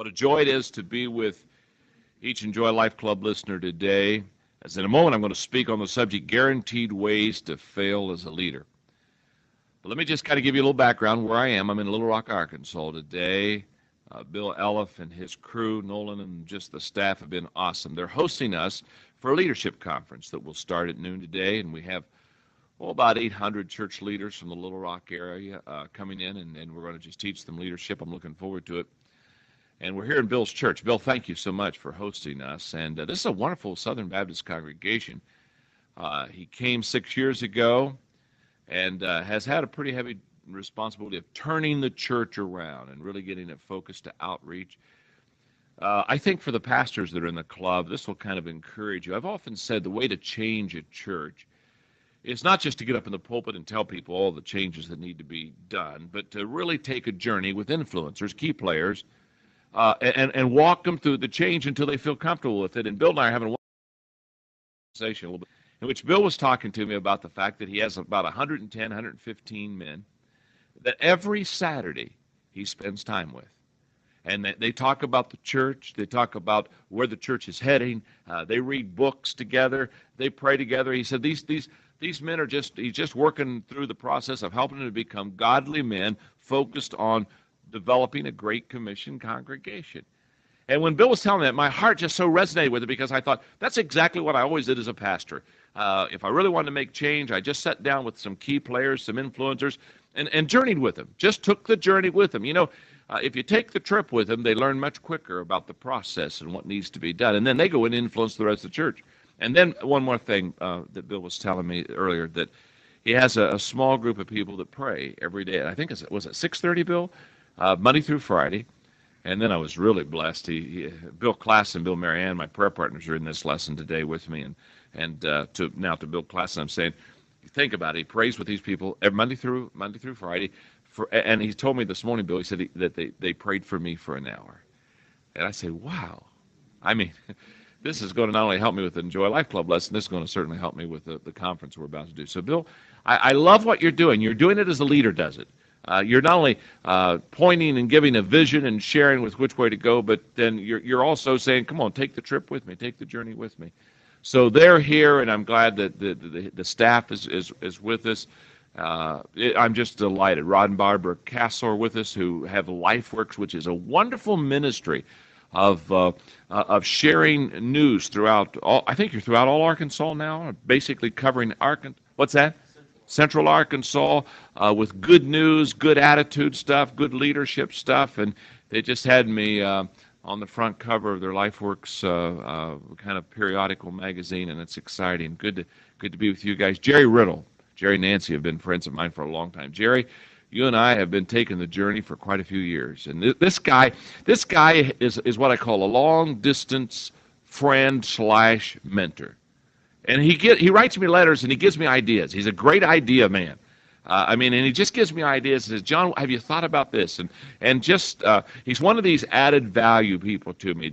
What a joy it is to be with each Enjoy Life Club listener today, as in a moment I'm going to speak on the subject, Guaranteed Ways to Fail as a Leader. But let me just kind of give you a little background where I am. I'm in Little Rock, Arkansas today. Bill Elliff and his crew, Nolan and just the staff have been awesome. They're hosting us for a leadership conference that will start at noon today, and we have about 800 church leaders from the Little Rock area coming in, and we're going to just teach them leadership. I'm looking forward to it. And we're here in Bill's church. Bill, thank you so much for hosting us. And this is a wonderful Southern Baptist congregation. He came 6 years ago and has had a pretty heavy responsibility of turning the church around and really getting it focused to outreach. I think for the pastors that are in the club, this will kind of encourage you. I've often said the way to change a church is not just to get up in the pulpit and tell people all the changes that need to be done, but to really take a journey with influencers, key players, and walk them through the change until they feel comfortable with it. And Bill and I are having a conversation a little bit, in which Bill was talking to me about the fact that he has about 110, 115 men that every Saturday he spends time with. And they talk about the church. They talk about where the church is heading. They read books together. They pray together. He said these men are he's just working through the process of helping them to become godly men focused on developing a Great Commission congregation. And when Bill was telling me that, my heart just so resonated with it because I thought, that's exactly what I always did as a pastor. If I really wanted to make change, I just sat down with some key players, some influencers, and journeyed with them. Just took the journey with them. You know, if you take the trip with them, they learn much quicker about the process and what needs to be done. And then they go and influence the rest of the church. And then one more thing that Bill was telling me earlier, that he has a small group of people that pray every day. And I think, was it 6:30, Bill? Monday through Friday. And then I was really blessed. Bill Klassen and Bill Marianne, my prayer partners, are in this lesson today with me. And to Bill Klassen, I'm saying, think about it. He prays with these people every Monday through Friday. And he told me this morning, Bill, he said that they prayed for me for an hour. And I say, wow. I mean, this is going to not only help me with the Enjoy Life Club lesson, this is going to certainly help me with the conference we're about to do. So, Bill, I love what you're doing. You're doing it as a leader does it. You're not only pointing and giving a vision and sharing with which way to go, but then you're also saying, come on, take the trip with me, take the journey with me. So they're here, and I'm glad that the staff is with us. I'm just delighted. Rod and Barbara Castle are with us, who have LifeWorks, which is a wonderful ministry of sharing news throughout all. I think you're throughout all Arkansas now, basically covering Arkansas. What's that? Central Arkansas, with good news, good attitude stuff, good leadership stuff, and they just had me on the front cover of their LifeWorks kind of periodical magazine, and it's exciting. Good to be with you guys. Jerry Riddle, Jerry and Nancy have been friends of mine for a long time. Jerry, you and I have been taking the journey for quite a few years, and this guy is what I call a long-distance friend/mentor. And he writes me letters, and he gives me ideas. He's a great idea man. And he just gives me ideas. He says, John, have you thought about this? And he's one of these added value people to me.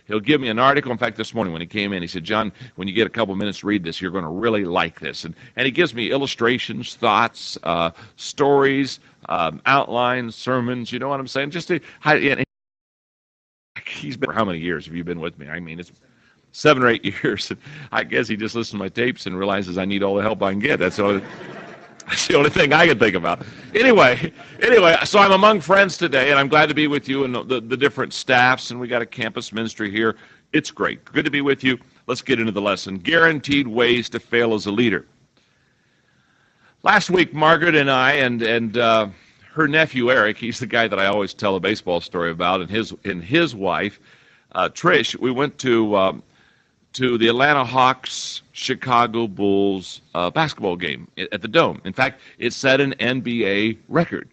He'll give me an article. In fact, this morning when he came in, he said, John, when you get a couple minutes to read this, you're going to really like this. And he gives me illustrations, thoughts, stories, outlines, sermons. You know what I'm saying? He's been, how many years have you been with me? I mean, it's 7 or 8 years. I guess he just listens to my tapes and realizes I need all the help I can get. That's the only thing I can think about. Anyway, so I'm among friends today, and I'm glad to be with you and the different staffs, and we got a campus ministry here. It's great. Good to be with you. Let's get into the lesson. Guaranteed Ways to Fail as a Leader. Last week, Margaret and I and her nephew, Eric, he's the guy that I always tell a baseball story about, and his wife, Trish, we went to the Atlanta Hawks Chicago Bulls basketball game at the Dome. In fact, it set an NBA record.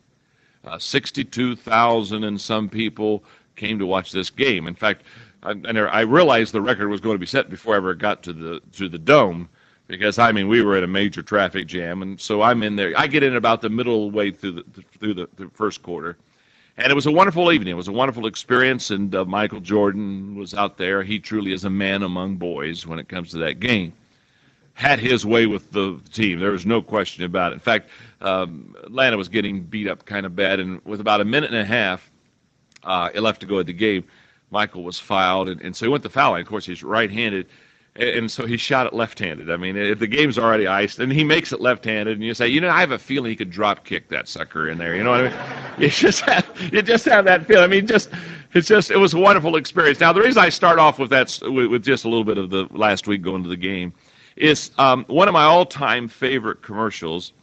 62,000 and some people came to watch this game. In fact, I realized the record was going to be set before I ever got to the Dome, because we were in a major traffic jam, and so I'm in there. I get in about the middle way through the first quarter. And it was a wonderful evening. It was a wonderful experience, and Michael Jordan was out there. He truly is a man among boys when it comes to that game. Had his way with the team. There was no question about it. In fact, Atlanta was getting beat up kind of bad, and with about a minute and a half, left to go at the game. Michael was fouled, and so he went to foul line. Of course, he's right-handed, and so he shot it left-handed. I mean, if the game's already iced, and he makes it left-handed, and you say, I have a feeling he could drop kick that sucker in there. You know what I mean? You just have that feeling. I mean, it was a wonderful experience. Now, the reason I start off with that, with just a little bit of the last week going to the game, is one of my all-time favorite commercials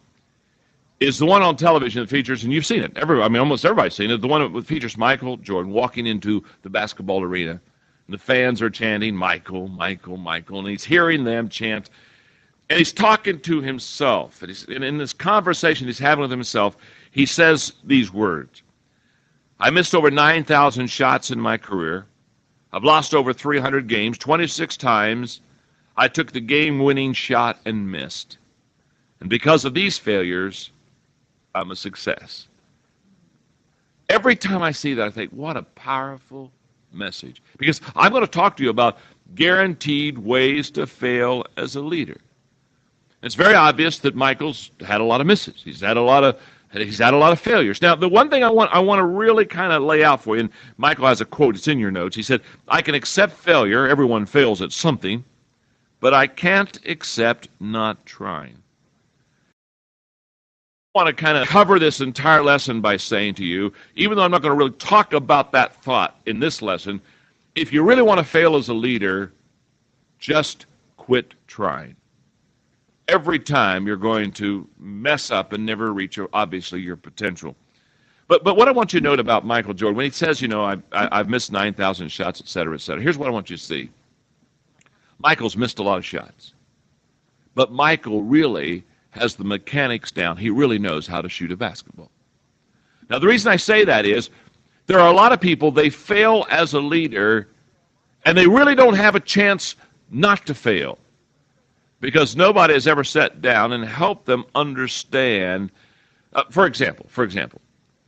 is the one on television that features, and you've seen it. Almost everybody's seen it. The one that features Michael Jordan walking into the basketball arena, and the fans are chanting, "Michael, Michael, Michael," and he's hearing them chant, and he's talking to himself. And in this conversation he's having with himself, he says these words: "I missed over 9,000 shots in my career. I've lost over 300 games. 26 times I took the game-winning shot and missed. And because of these failures, I'm a success." Every time I see that, I think, what a powerful message. Because I'm going to talk to you about guaranteed ways to fail as a leader. It's very obvious that Michael's had a lot of misses. He's had a lot of failures. Now, the one thing I want to really kind of lay out for you, and Michael has a quote, it's in your notes. He said, "I can accept failure. Everyone fails at something. But I can't accept not trying." I want to kind of cover this entire lesson by saying to you, even though I'm not going to really talk about that thought in this lesson, if you really want to fail as a leader, just quit trying. Every time you're going to mess up and never reach, obviously, your potential. But what I want you to note about Michael Jordan, when he says, I've missed 9,000 shots, et cetera, here's what I want you to see. Michael's missed a lot of shots. But Michael really has the mechanics down. He really knows how to shoot a basketball. Now, the reason I say that is there are a lot of people, they fail as a leader, and they really don't have a chance not to fail because nobody has ever sat down and helped them understand. For example,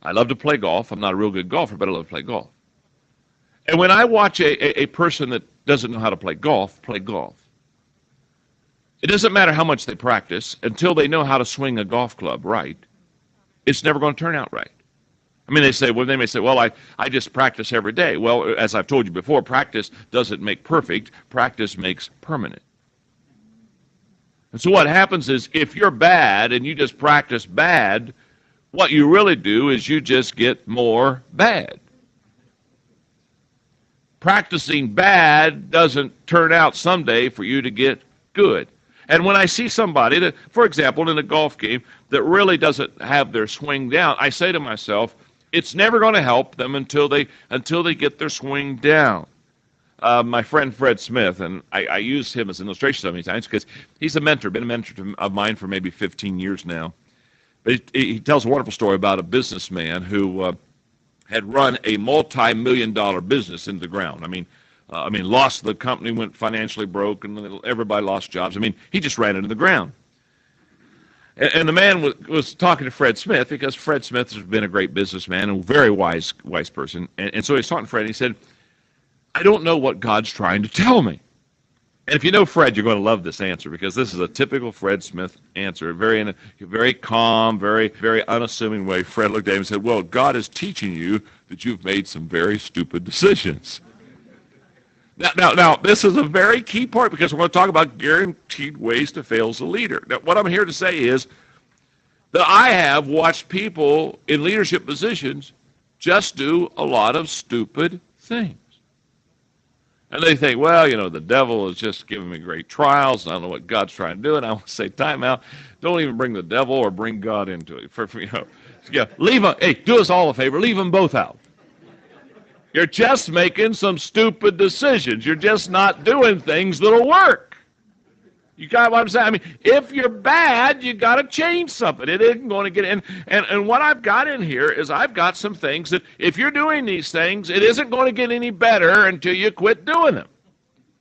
I love to play golf. I'm not a real good golfer, but I love to play golf. And when I watch a person that doesn't know how to play golf, it doesn't matter how much they practice until they know how to swing a golf club right. It's never going to turn out right. I mean, they may say, well, I just practice every day. Well, as I've told you before, practice doesn't make perfect. Practice makes permanent. And so what happens is if you're bad and you just practice bad, what you really do is you just get more bad. Practicing bad doesn't turn out someday for you to get good. And when I see somebody that, for example, in a golf game that really doesn't have their swing down, I say to myself, it's never going to help them until they get their swing down. My friend Fred Smith, and I use him as an illustration so many times because he's been a mentor of mine for maybe 15 years now. But he tells a wonderful story about a businessman who had run a multi-million-dollar business into the ground. I mean, lost the company, went financially broke, and everybody lost jobs. I mean, he just ran into the ground. And the man was talking to Fred Smith because Fred Smith has been a great businessman and a very wise person. And so he's talking to Fred, and he said, "I don't know what God's trying to tell me." And if you know Fred, you're going to love this answer because this is a typical Fred Smith answer. Very calm, very, very unassuming way. Fred looked at him and said, "Well, God is teaching you that you've made some very stupid decisions." Now, this is a very key part because we're going to talk about guaranteed ways to fail as a leader. Now, what I'm here to say is that I have watched people in leadership positions just do a lot of stupid things. And they think, well, the devil is just giving me great trials. I don't know what God's trying to do. And I want to say, time out. Don't even bring the devil or bring God into it. Do us all a favor. Leave them both out. You're just making some stupid decisions. You're just not doing things that'll work. You got what I'm saying? I mean, if you're bad, you got to change something. It isn't going to get in. And what I've got in here is I've got some things that if you're doing these things, it isn't going to get any better until you quit doing them.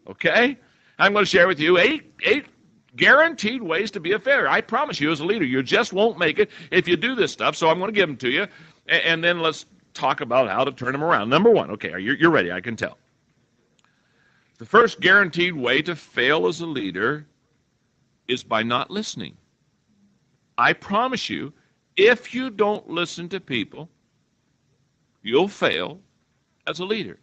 Okay? I'm going to share with you eight guaranteed ways to be a failure. I promise you as a leader, you just won't make it if you do this stuff. So I'm going to give them to you. And then let's talk about how to turn them around. Number one, okay, you're ready, I can tell. The first guaranteed way to fail as a leader is by not listening. I promise you, if you don't listen to people, you'll fail as a leader.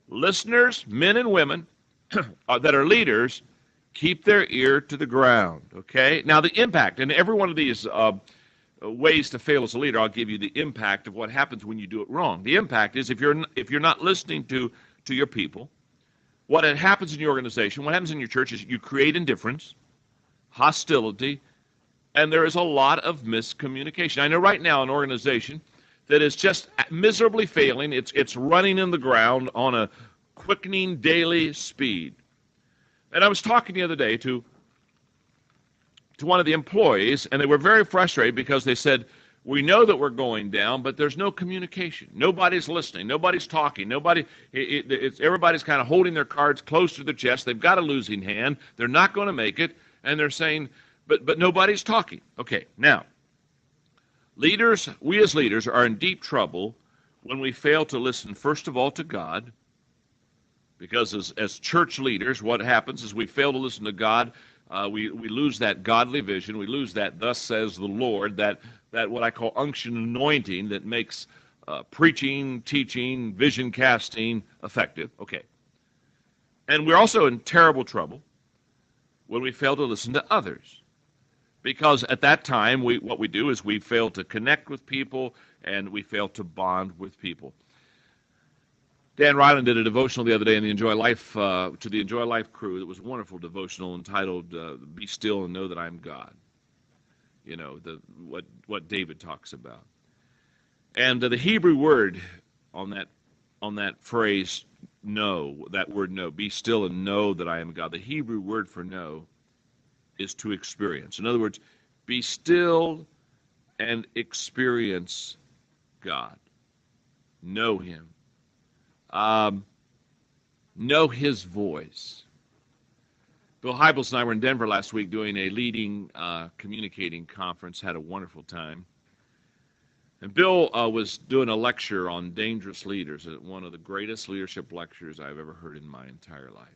Listeners, men and women that are leaders, keep their ear to the ground, okay? Now, the impact, and every one of these ways to fail as a leader, I'll give you the impact of what happens when you do it wrong. The impact is if you're not listening to your people, what happens in your organization, what happens in your church is you create indifference, hostility, and there is a lot of miscommunication. I know right now an organization that is just miserably failing. It's running in the ground on a quickening daily speed. And I was talking the other day to one of the employees, and they were very frustrated because they said, we know that we're going down, but there's no communication. Nobody's listening. Nobody's talking. Everybody's kind of holding their cards close to their chest. They've got a losing hand. They're not going to make it, and they're saying, but nobody's talking. Okay, now, leaders, we as leaders are in deep trouble when we fail to listen, first of all, to God, because as church leaders, what happens is we fail to listen to God. We lose that godly vision. We lose that thus says the Lord, that what I call unction anointing that makes preaching, teaching, vision casting effective. Okay. And we're also in terrible trouble when we fail to listen to others. Because at that time, what we do is we fail to connect with people and we fail to bond with people. Dan Ryland did a devotional the other day in the Enjoy Life to the Enjoy Life crew. It was a wonderful devotional entitled "Be Still and Know That I'm God." You know, what David talks about, and the Hebrew word on that phrase "know," that word "know," be still and know that I am God. The Hebrew word for "know" is to experience. In other words, be still and experience God. Know Him. Know His voice. Bill Hybels and I were in Denver last week doing a leading communicating conference, had a wonderful time. And Bill was doing a lecture on dangerous leaders, one of the greatest leadership lectures I've ever heard in my entire life.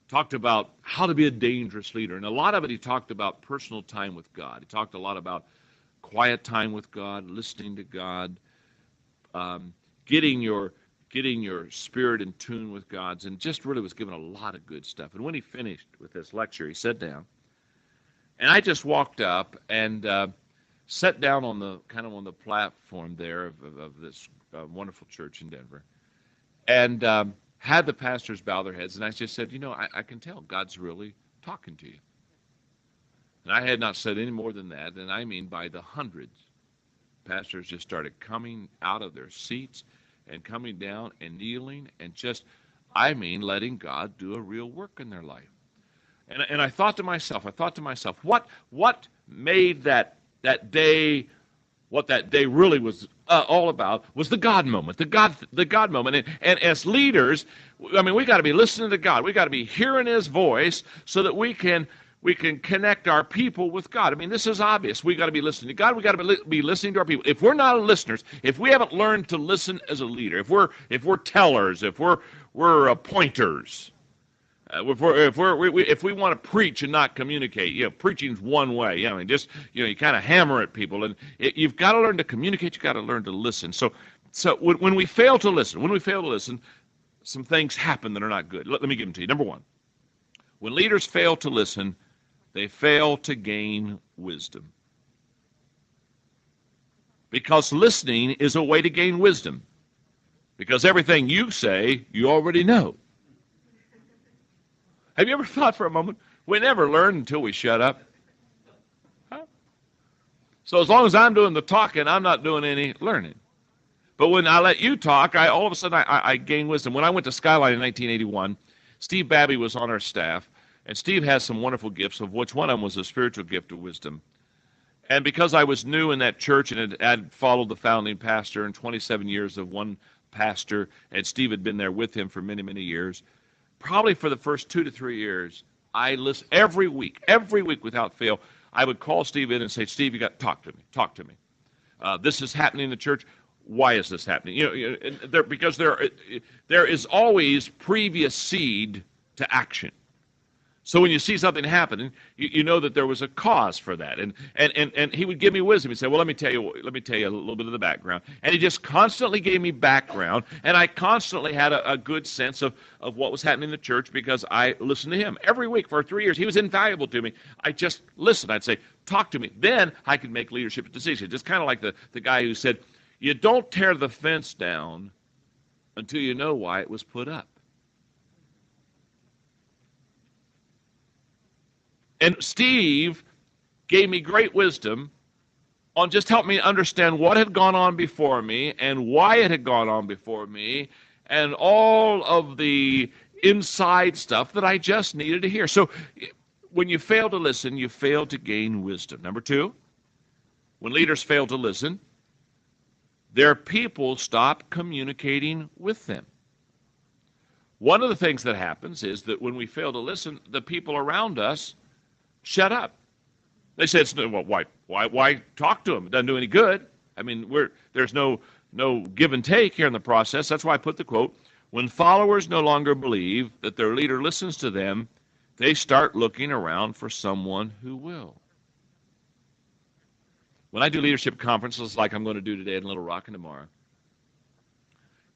Talked about how to be a dangerous leader, and a lot of it he talked about personal time with God. He talked a lot about quiet time with God, listening to God, getting your spirit in tune with God's, and just really was given a lot of good stuff. And when he finished with this lecture, he sat down, and I just walked up and sat down on the platform there of this wonderful church in Denver, and had the pastors bow their heads, and I just said, I can tell God's really talking to you. And I had not said any more than that, and I mean by the hundreds. Pastors just started coming out of their seats and coming down and kneeling and letting God do a real work in their life. And I thought to myself, what made that day, what that day really was all about was the God moment, the God moment. And as leaders, we got to be listening to God. We got to be hearing His voice so that we can connect our people with God. This is obvious. We got to be listening to God. We got to be listening to our people. If we're not listeners, if we haven't learned to listen as a leader, if we're tellers, if we're pointers, if we want to preach and not communicate, preaching's one way. You kind of hammer at people, and you've got to learn to communicate. You've got to learn to listen. So when we fail to listen, some things happen that are not good. Let me give them to you. Number one, when leaders fail to listen, they fail to gain wisdom. Because listening is a way to gain wisdom. Because everything you say, you already know. Have you ever thought for a moment, we never learn until we shut up? Huh? So as long as I'm doing the talking, I'm not doing any learning. But when I let you talk, all of a sudden I gain wisdom. When I went to Skyline in 1981, Steve Babby was on our staff, and Steve has some wonderful gifts, of which one of them was a spiritual gift of wisdom. And because I was new in that church and had followed the founding pastor in 27 years of one pastor, and Steve had been there with him for many, many years, probably for the first 2 to 3 years, I listened every week without fail. I would call Steve in and say, Steve, you got to talk to me. This is happening in the church. Why is this happening? Because there is always previous seed to action. So when you see something happening, you know that there was a cause for that. And he would give me wisdom. He'd say, well, let me tell you a little bit of the background. And he just constantly gave me background, and I constantly had a good sense of what was happening in the church because I listened to him. Every week for 3 years, he was invaluable to me. I just listened. I'd say, talk to me. Then I could make leadership decisions. Just kind of like the guy who said, you don't tear the fence down until you know why it was put up. And Steve gave me great wisdom on just helping me understand what had gone on before me and why it had gone on before me and all of the inside stuff that I just needed to hear. So when you fail to listen, you fail to gain wisdom. Number two, when leaders fail to listen, their people stop communicating with them. One of the things that happens is that when we fail to listen, the people around us shut up. They said, well, why talk to them? It doesn't do any good. I mean, there's no give and take here in the process. That's why I put the quote, when followers no longer believe that their leader listens to them, they start looking around for someone who will. When I do leadership conferences like I'm going to do today in Little Rock and tomorrow,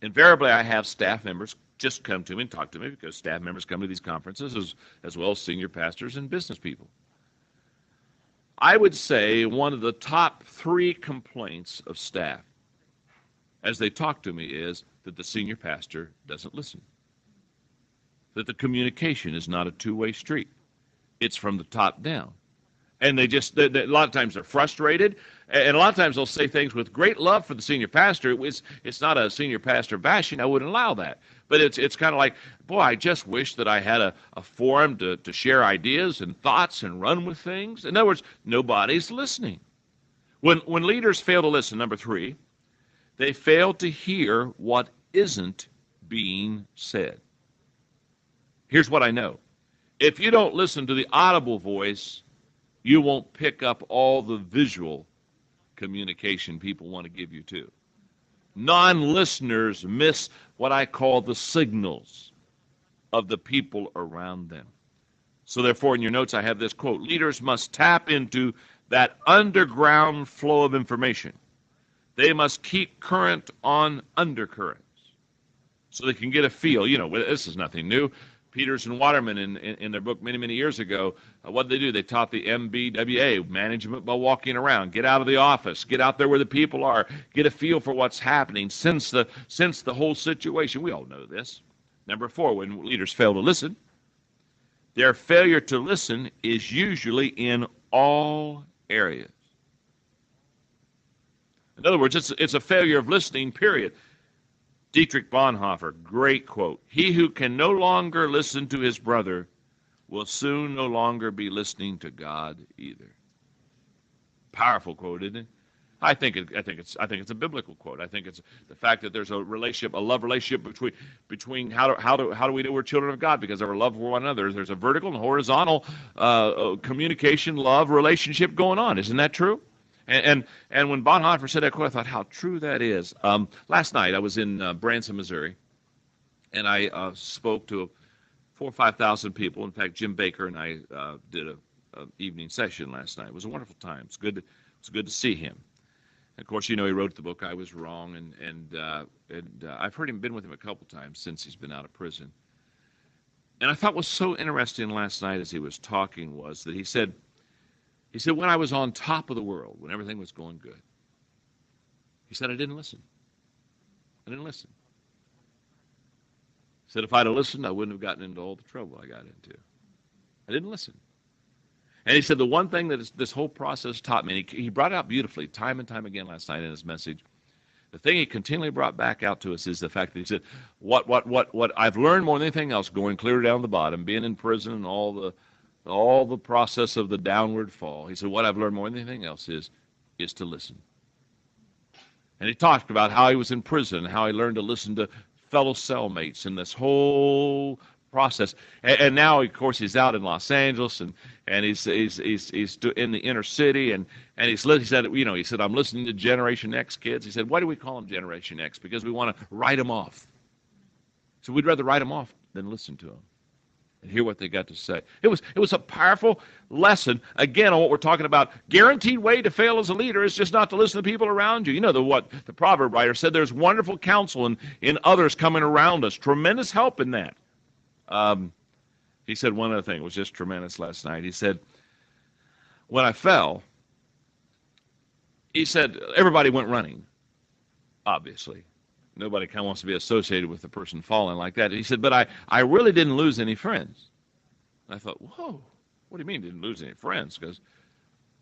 invariably I have staff members just come to me and talk to me because staff members come to these conferences as well as senior pastors and business people. I would say one of the top 3 complaints of staff as they talk to me is that the senior pastor doesn't listen, that the communication is not a two-way street. It's from the top down. And they a lot of times they're frustrated, and a lot of times they'll say things with great love for the senior pastor. It's not a senior pastor bashing. I wouldn't allow that. But it's kind of like, boy, I just wish that I had a forum to share ideas and thoughts and run with things. In other words, nobody's listening. When leaders fail to listen, number 3, they fail to hear what isn't being said. Here's what I know. If you don't listen to the audible voice, you won't pick up all the visual communication people want to give you too. Non-listeners miss what I call the signals of the people around them. So therefore, in your notes, I have this quote, leaders must tap into that underground flow of information. They must keep current on undercurrents so they can get a feel. You know, this is nothing new. Peters and Waterman in their book many years ago, what did they do? They taught the MBWA, management by walking around. Get out of the office. Get out there where the people are. Get a feel for what's happening. Sense the whole situation. We all know this. Number 4, when leaders fail to listen, their failure to listen is usually in all areas. In other words, it's a failure of listening, period. Dietrich Bonhoeffer, great quote. He who can no longer listen to his brother will soon no longer be listening to God either. Powerful quote, isn't it? I think it's a biblical quote. I think it's the fact that there's a love relationship between how do we know we're children of God because of our love for one another. There's a vertical and horizontal communication, love relationship going on. Isn't that true? And when Bonhoeffer said that quote, I thought how true that is. Last night I was in Branson, Missouri, and I spoke to 4,000 or 5,000 people. In fact, Jim Baker and I did a evening session last night. It was a wonderful time. It's good to see him. Of course, you know, he wrote the book I Was Wrong, and I've heard him, been with him a couple times since he's been out of prison. And I thought what was so interesting last night as he was talking was that he said, when I was on top of the world, when everything was going good, he said, I didn't listen. He said, if I'd have listened, I wouldn't have gotten into all the trouble I got into. I didn't listen. And he said, the one thing that this whole process taught me, and he brought it out beautifully time and time again last night in his message, the thing he continually brought back out to us is the fact that he said, what I've learned more than anything else, going clear down the bottom, being in prison and all the process of the downward fall, he said, what I've learned more than anything else is to listen. And he talked about how he was in prison, and how he learned to listen to fellow cellmates and this whole process. And now, of course, he's out in Los Angeles, and he's in the inner city, and he said, I'm listening to Generation X kids. He said, why do we call them Generation X? Because we want to write them off. So we'd rather write them off than listen to them. and hear what they got to say. It was a powerful lesson, again, on what we're talking about. Guaranteed way to fail as a leader is just not to listen to people around you. You know what the proverb writer said, there's wonderful counsel in others coming around us. Tremendous help in that. He said one other thing. It was just tremendous last night. He said, when I fell, he said, everybody went running, obviously. Nobody kind of wants to be associated with the person falling like that. He said, but I really didn't lose any friends. And I thought, whoa, what do you mean didn't lose any friends? Because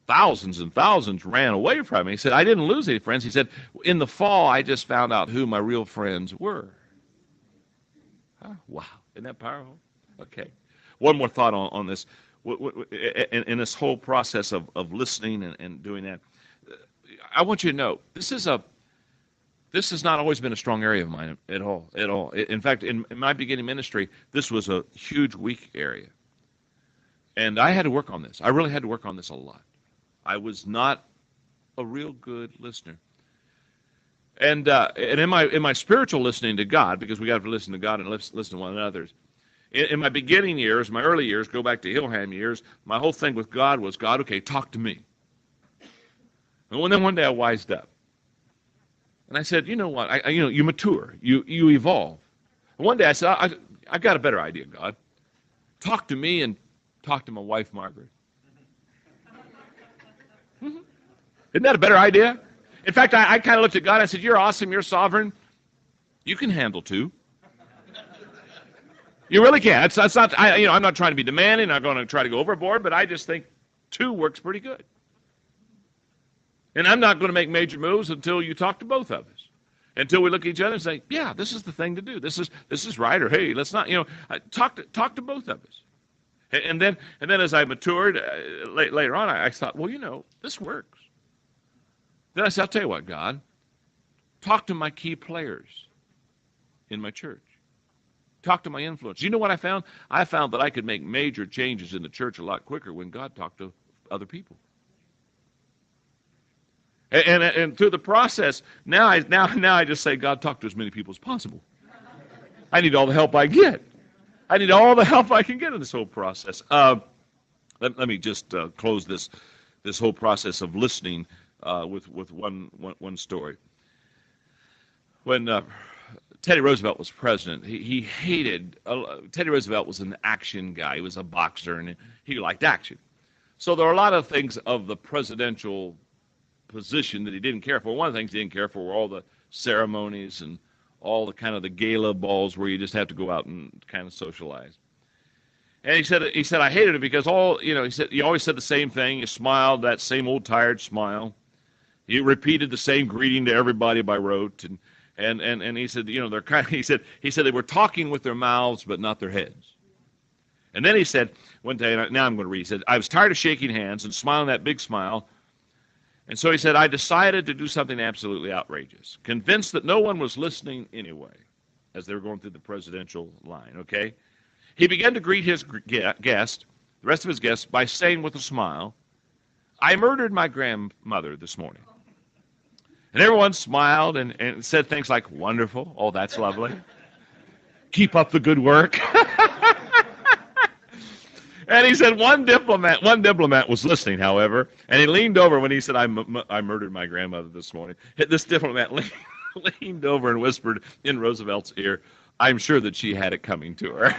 thousands and thousands ran away from me. He said, I didn't lose any friends. He said, in the fall, I just found out who my real friends were. Huh? Wow, isn't that powerful? Okay. One more thought on this. In this whole process of listening and doing that, I want you to know, this has not always been a strong area of mine at all. In fact, in my beginning ministry, this was a huge weak area. And I had to work on this. I really had to work on this a lot. I was not a real good listener. And in my spiritual listening to God, because we got to listen to God and listen to one another. In my beginning years, my early years, go back to Hillham years, my whole thing with God was, God, okay, talk to me. And then one day I wised up. And I said, you know what, you mature, you evolve. And one day I said, I got a better idea, God. Talk to me and talk to my wife, Margaret. Isn't that a better idea? In fact, I kind of looked at God and I said, you're awesome, you're sovereign. You can handle two. You really can. That's not. I'm not trying to be demanding. I'm not going to try to go overboard, but I just think two works pretty good. And I'm not going to make major moves until you talk to both of us, until we look at each other and say, "Yeah, this is the thing to do. This is right." Or, "Hey, let's not." Talk to both of us. And then as I matured later on, I thought, well, this works. Then I said, I'll tell you what, God, talk to my key players in my church. Talk to my influence. You know what I found? I found that I could make major changes in the church a lot quicker when God talked to other people. And through the process, now I just say, God, talk to as many people as possible. I need all the help I get. I need all the help I can get in this whole process. Let me just close this whole process of listening with one story. When Teddy Roosevelt was president, he hated, Teddy Roosevelt was an action guy. He was a boxer, and he liked action. So there were a lot of things of the presidential position that he didn't care for. One of the things he didn't care for were all the ceremonies and all the kind of the gala balls where you just have to go out and kind of socialize. And he said I hated it because he said you always said the same thing. You smiled, that same old tired smile. You repeated the same greeting to everybody by rote, and he said, they're kind of, he said they were talking with their mouths but not their heads. And then he said one day, now I'm going to read. He said, I was tired of shaking hands and smiling that big smile. And so he said, I decided to do something absolutely outrageous, convinced that no one was listening anyway, as they were going through the presidential line, okay? He began to greet his guest, the rest of his guests, by saying with a smile, I murdered my grandmother this morning. And everyone smiled and said things like, wonderful, oh, that's lovely. Keep up the good work. And he said one diplomat was listening, however, and he leaned over when he said, I murdered my grandmother this morning. This diplomat leaned over and whispered in Roosevelt's ear, I'm sure that she had it coming to her.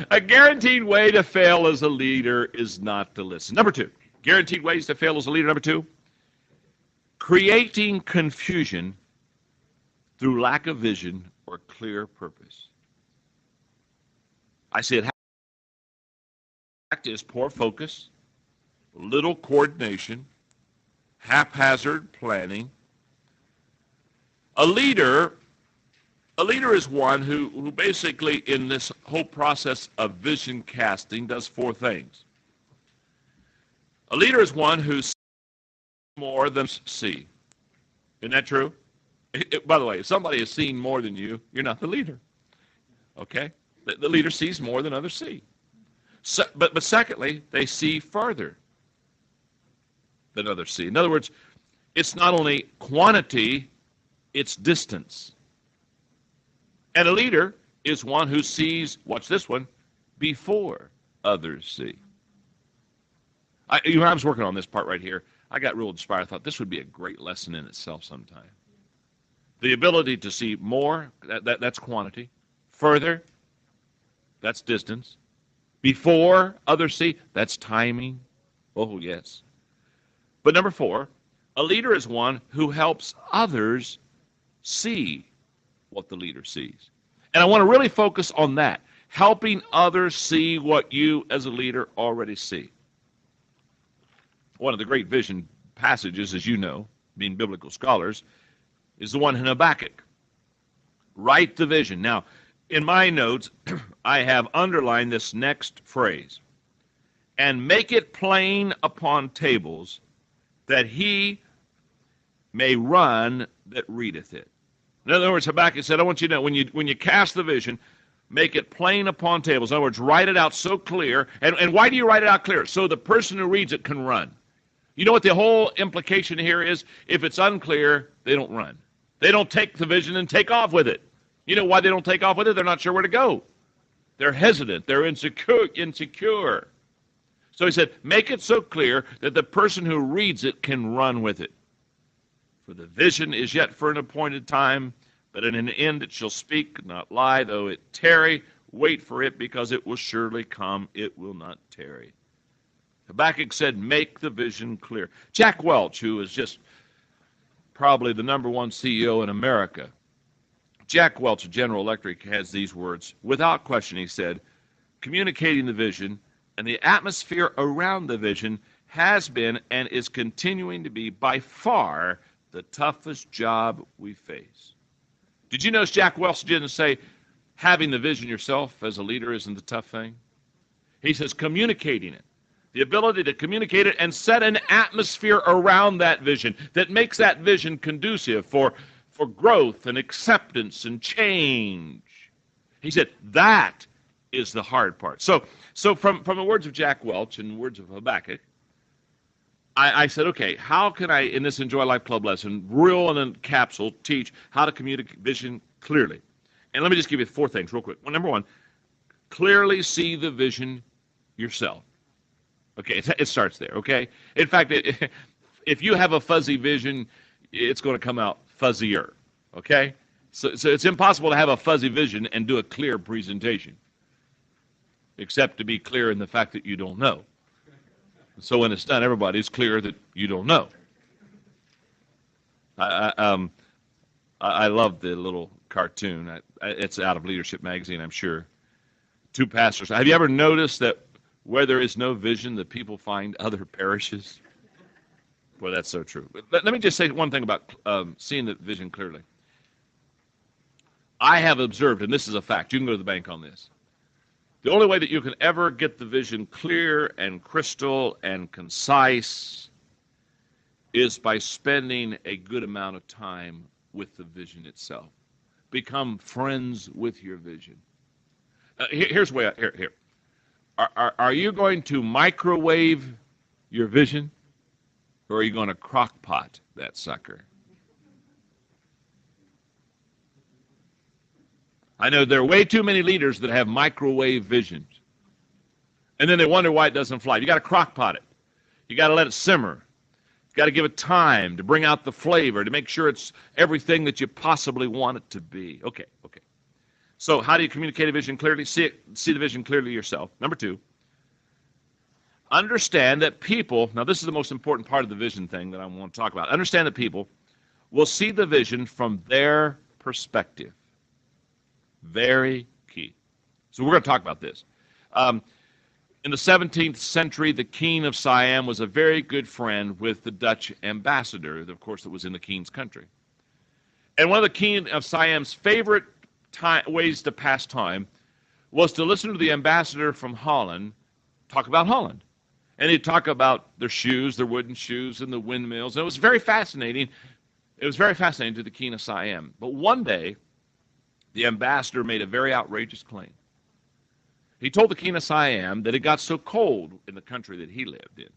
A guaranteed way to fail as a leader is not to listen. Number two, guaranteed ways to fail as a leader. Number two, creating confusion through lack of vision or clear purpose. I see it is poor focus, little coordination, haphazard planning. A leader is one who basically in this whole process of vision casting does four things. A leader is one who sees more than see. Isn't that true? By the way, if somebody has seen more than you, you're not the leader. Okay? The leader sees more than others see. So, but secondly, they see farther than others see. In other words, it's not only quantity, it's distance. And a leader is one who sees, watch this one, before others see. When I was working on this part right here, I got real inspired. I thought this would be a great lesson in itself sometime. The ability to see more, that's quantity. Further, that's distance. Before others see, that's timing. Oh, yes. But number 4, a leader is one who helps others see what the leader sees. And I want to really focus on that, helping others see what you as a leader already see. One of the great vision passages, as you know, being biblical scholars, is the one in Habakkuk. Write the vision. Now, in my notes, I have underlined this next phrase. And make it plain upon tables, that he may run that readeth it. In other words, Habakkuk said, I want you to know, when you cast the vision, make it plain upon tables. In other words, write it out so clear. And why do you write it out clear? So the person who reads it can run. You know what the whole implication here is? If it's unclear, they don't run. They don't take the vision and take off with it. You know why they don't take off with it? They're not sure where to go. They're hesitant. They're insecure. So he said, make it so clear that the person who reads it can run with it. For the vision is yet for an appointed time, but in an end it shall speak, not lie, though it tarry. Wait for it, because it will surely come. It will not tarry. Habakkuk said, make the vision clear. Jack Welch, who is just probably the #1 CEO in America, Jack Welch of General Electric has these words. Without question, he said, communicating the vision and the atmosphere around the vision has been and is continuing to be by far the toughest job we face. Did you notice Jack Welch didn't say having the vision yourself as a leader isn't the tough thing? He says communicating it. The ability to communicate it and set an atmosphere around that vision that makes that vision conducive for growth and acceptance and change. He said that is the hard part. So from the words of Jack Welch and words of Habakkuk, I said, okay, how can I, in this Enjoy Life Club lesson, real and in capsule, teach how to communicate vision clearly? And let me just give you 4 things real quick. Well, number 1, clearly see the vision yourself. Okay, it starts there, okay? In fact, if you have a fuzzy vision, it's going to come out fuzzier, okay? So it's impossible to have a fuzzy vision and do a clear presentation, except to be clear in the fact that you don't know. So when it's done, everybody's clear that you don't know. I love the little cartoon. It's out of Leadership Magazine, I'm sure. 2 pastors. Have you ever noticed that where there is no vision, the people find other parishes? Boy, that's so true. Let me just say one thing about seeing the vision clearly. I have observed, and this is a fact, you can go to the bank on this. The only way that you can ever get the vision clear and crystal and concise is by spending a good amount of time with the vision itself. Become friends with your vision. Here's the way. Here. Are you going to microwave your vision, or are you going to crock pot that sucker? I know there are way too many leaders that have microwave visions, and then they wonder why it doesn't fly. You got to crock pot it. You got to let it simmer. You got to give it time to bring out the flavor, to make sure it's everything that you possibly want it to be. Okay. So how do you communicate a vision clearly? See the vision clearly yourself. Number 2, understand that people, now this is the most important part of the vision thing that I want to talk about. Understand that people will see the vision from their perspective. Very key. So we're going to talk about this. In the 17th century, the King of Siam was a very good friend with the Dutch ambassador, of course, that was in the King's country. And one of the King of Siam's favorite ways to pass time was to listen to the ambassador from Holland talk about Holland. And he'd talk about their shoes, their wooden shoes, and the windmills. And it was very fascinating. It was very fascinating to the King of Siam. But one day, the ambassador made a very outrageous claim. He told the King of Siam that it got so cold in the country that he lived in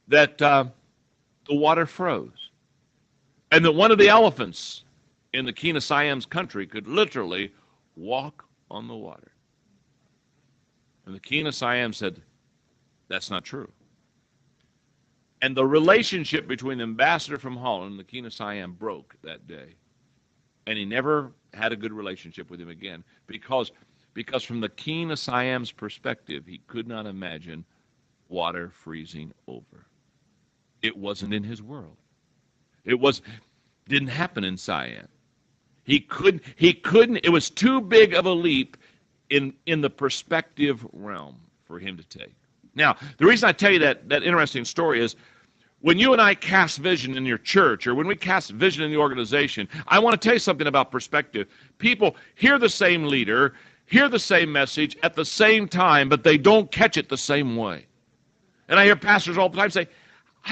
that the water froze. And that one of the elephants in the Kina Siam's country could literally walk on the water. And the Kina Siam said, that's not true. And the relationship between the ambassador from Holland and the Kina Siam broke that day. And he never had a good relationship with him again because from the Kina Siam's perspective, he could not imagine water freezing over. It wasn't in his world. Didn't happen in Siam. He couldn't, it was too big of a leap in the perspective realm for him to take. Now, the reason I tell you that interesting story is when you and I cast vision in your church or when we cast vision in the organization, I want to tell you something about perspective. People hear the same leader, hear the same message at the same time, but they don't catch it the same way. And I hear pastors all the time say,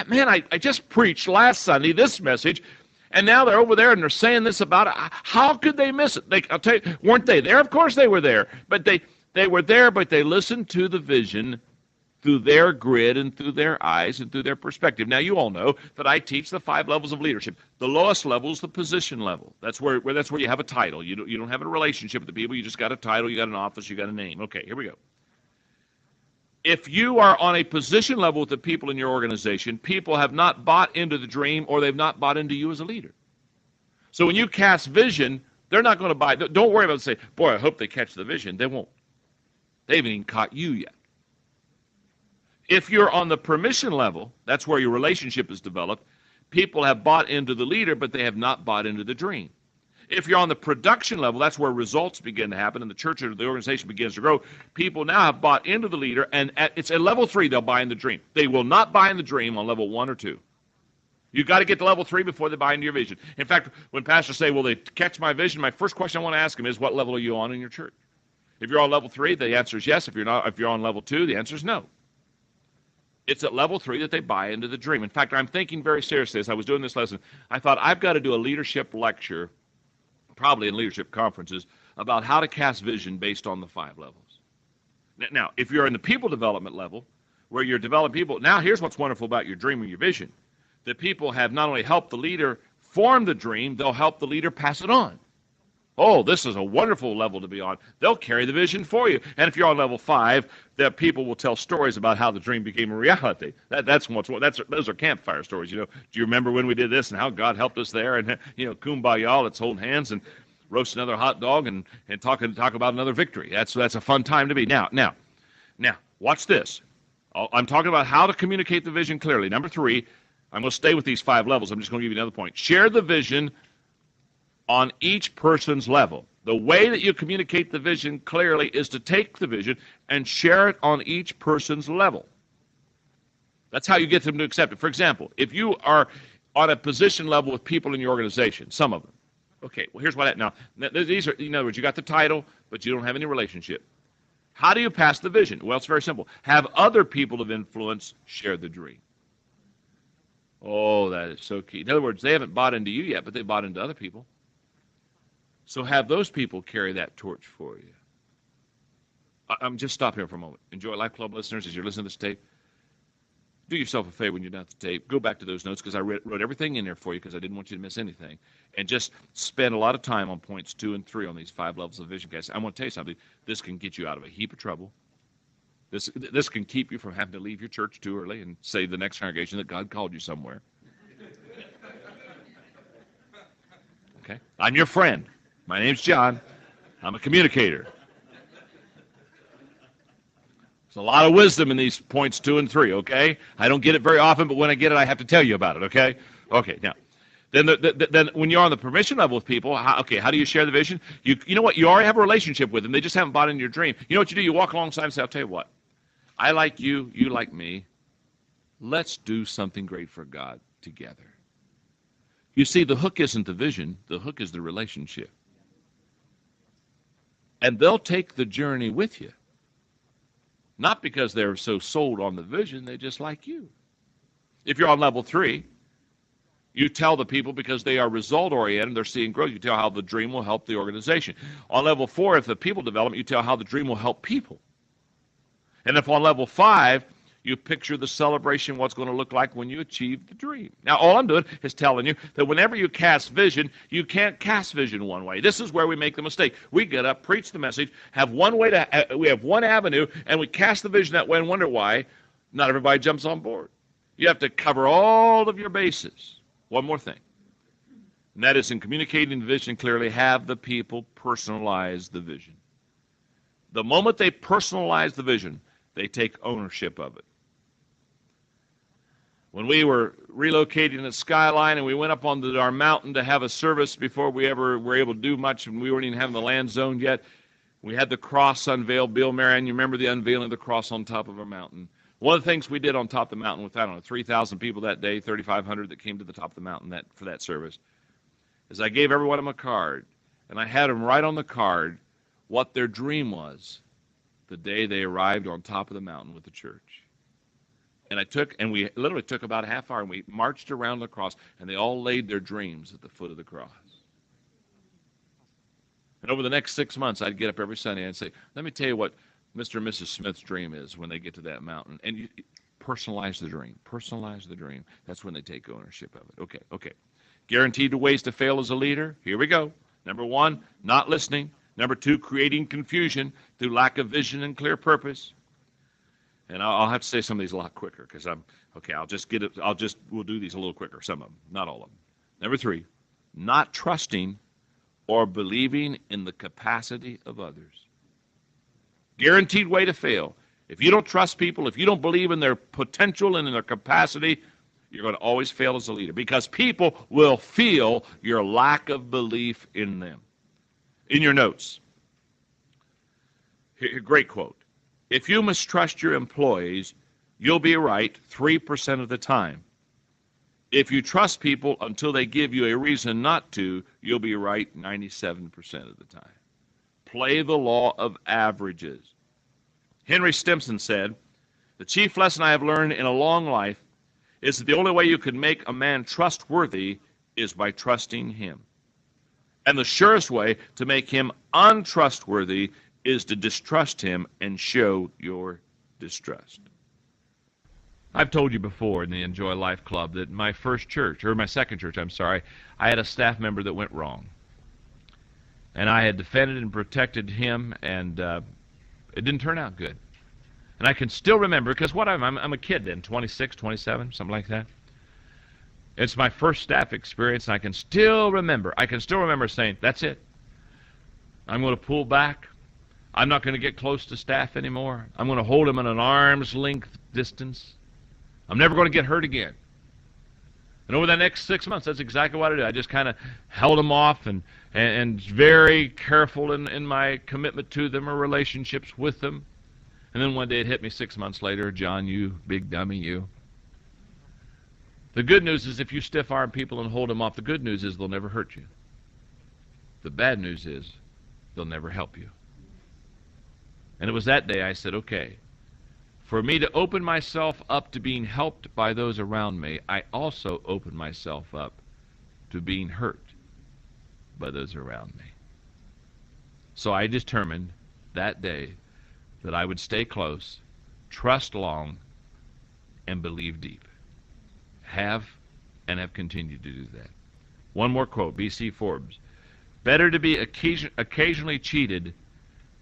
man, I just preached last Sunday this message, and now they're over there and they're saying this about it. How could they miss it? I'll tell you, weren't they there? Of course they were there. But they were there, but they listened to the vision through their grid and through their eyes and through their perspective. Now, you all know that I teach the 5 levels of leadership. The lowest level is the position level. That's where you have a title. You don't have a relationship with the people. You just got a title. You got an office. You got a name. Okay, here we go. If you are on a position level with the people in your organization, people have not bought into the dream or they've not bought into you as a leader. So when you cast vision, they're not going to buy. Don't worry about it. Say, boy, I hope they catch the vision. They won't. They haven't even caught you yet. If you're on the permission level, that's where your relationship is developed. People have bought into the leader, but they have not bought into the dream. If you're on the production level, that's where results begin to happen and the church or the organization begins to grow. People now have bought into the leader, and it's at level 3 they'll buy in the dream. They will not buy in the dream on level 1 or 2. You've got to get to level 3 before they buy into your vision. In fact, when pastors say, will they catch my vision, my first question I want to ask them is, what level are you on in your church? If you're on level 3, the answer is yes. If you're on level 2, the answer is no. It's at level 3 that they buy into the dream. In fact, I'm thinking very seriously as I was doing this lesson, I thought I've got to do a leadership lecture, probably in leadership conferences, about how to cast vision based on the 5 levels. Now, if you're in the people development level, where you're developing people, now here's what's wonderful about your dream or your vision. The people have not only helped the leader form the dream, they'll help the leader pass it on. Oh, this is a wonderful level to be on. They'll carry the vision for you. And if you're on level 5, the people will tell stories about how the dream became a reality. Those are campfire stories. Do you remember when we did this and how God helped us there? And kumbaya, let's hold hands and roast another hot dog and talk about another victory. That's a fun time to be. Now, watch this. I'm talking about how to communicate the vision clearly. Number 3, I'm going to stay with these 5 levels. I'm just going to give you another point. Share the vision on each person's level. The way that you communicate the vision clearly is to take the vision and share it on each person's level. That's how you get them to accept it. For example, if you are on a position level with people in your organization, some of them. Okay, well, here's what now these are, in other words, you got the title, but you don't have any relationship. How do you pass the vision? Well, it's very simple. Have other people of influence share the dream. Oh, that is so key. In other words, they haven't bought into you yet, but they bought into other people. So have those people carry that torch for you. I'm just stop here for a moment. Enjoy Life Club listeners as you're listening to this tape. Do yourself a favor when you're done with the tape. Go back to those notes because I wrote everything in there for you because I didn't want you to miss anything. And just spend a lot of time on points 2 and 3 on these 5 levels of vision, guys. I want to tell you something. This can get you out of a heap of trouble. This can keep you from having to leave your church too early and say the next congregation that God called you somewhere. Okay? I'm your friend. My name's John. I'm a communicator. There's a lot of wisdom in these points 2 and 3, okay? I don't get it very often, but when I get it, I have to tell you about it, okay? Okay, now, then when you're on the permission level with people, how do you share the vision? You know what? You already have a relationship with them. They just haven't bought into your dream. You know what you do? You walk alongside and say, I'll tell you what. I like you. You like me. Let's do something great for God together. You see, the hook isn't the vision. The hook is the relationship. And they'll take the journey with you. Not because they're so sold on the vision, they just like you. If you're on level 3, you tell the people because they are result-oriented, they're seeing growth, you tell how the dream will help the organization. On level 4, if the people development, you tell how the dream will help people. And if on level 5, You picture the celebration, what's going to look like when you achieve the dream. Now, all I'm doing is telling you that whenever you cast vision, you can't cast vision one way. This is where we make the mistake. We get up, preach the message, have one way to, we have one avenue, and we cast the vision that way and wonder why not everybody jumps on board. You have to cover all of your bases. One more thing, and that is in communicating the vision clearly, have the people personalize the vision. The moment they personalize the vision, they take ownership of it. When we were relocating at Skyline and we went up on our mountain to have a service before we ever were able to do much, and we weren't even having the land zoned yet, we had the cross unveiled. Bill Marion, you remember the unveiling of the cross on top of our mountain. One of the things we did on top of the mountain with, I don't know, 3,000 people that day, 3,500 that came to the top of the mountain for that service, is I gave every one of them a card, and I had them write on the card what their dream was the day they arrived on top of the mountain with the church. And we literally took about a half hour, and we marched around the cross, and they all laid their dreams at the foot of the cross. And over the next 6 months, I'd get up every Sunday and say, let me tell you what Mr. and Mrs. Smith's dream is when they get to that mountain. And you personalize the dream. Personalize the dream. That's when they take ownership of it. Okay. Guaranteed ways to fail as a leader. Here we go. Number 1, not listening. Number 2, creating confusion through lack of vision and clear purpose. And I'll have to say some of these a lot quicker because we'll do these a little quicker, some of them, not all of them. Number 3, not trusting or believing in the capacity of others. Guaranteed way to fail. If you don't trust people, if you don't believe in their potential and in their capacity, you're going to always fail as a leader because people will feel your lack of belief in them. In your notes, here, great quote. If you mistrust your employees, you'll be right 3% of the time. If you trust people until they give you a reason not to, you'll be right 97% of the time. Play the law of averages. Henry Stimson said, the chief lesson I have learned in a long life is that the only way you can make a man trustworthy is by trusting him. And the surest way to make him untrustworthy is to distrust him and show your distrust. I've told you before in the Enjoy Life Club that my second church, I had a staff member that went wrong. And I had defended and protected him, and it didn't turn out good. And I can still remember, because I'm a kid then, 26, 27, something like that. It's my first staff experience, and I can still remember saying, that's it. I'm going to pull back. I'm not going to get close to staff anymore. I'm going to hold him at an arm's length distance. I'm never going to get hurt again. And over the next 6 months, that's exactly what I did. I just kind of held them off and very careful in my commitment to them or relationships with them. And then one day it hit me 6 months later, John, you big dummy, you. The good news is if you stiff-arm people and hold them off, the good news is they'll never hurt you. The bad news is they'll never help you. And it was that day I said, okay, for me to open myself up to being helped by those around me, I also open myself up to being hurt by those around me. So I determined that day that I would stay close, trust long, and believe deep. Have continued to do that. One more quote, B.C. Forbes. Better to be occasionally cheated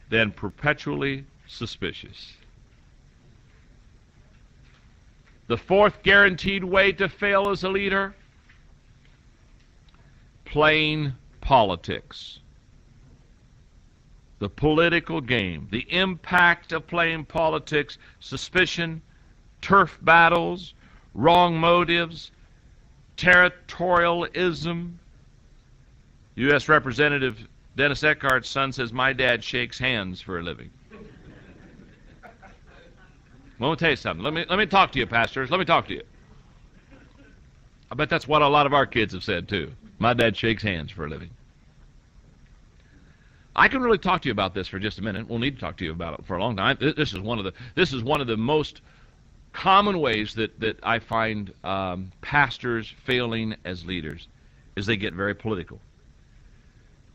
than perpetually suspicious. The 4th guaranteed way to fail as a leader, playing politics. The political game, the impact of playing politics, suspicion, turf battles, wrong motives, territorialism. U.S. Representative Dennis Eckhart's son says, my dad shakes hands for a living. Well, let me tell you something. Let me talk to you, pastors. Let me talk to you. I bet that's what a lot of our kids have said, too. My dad shakes hands for a living. I can really talk to you about this for just a minute. We'll need to talk to you about it for a long time. This is one of the most common ways that I find pastors failing as leaders is they get very political.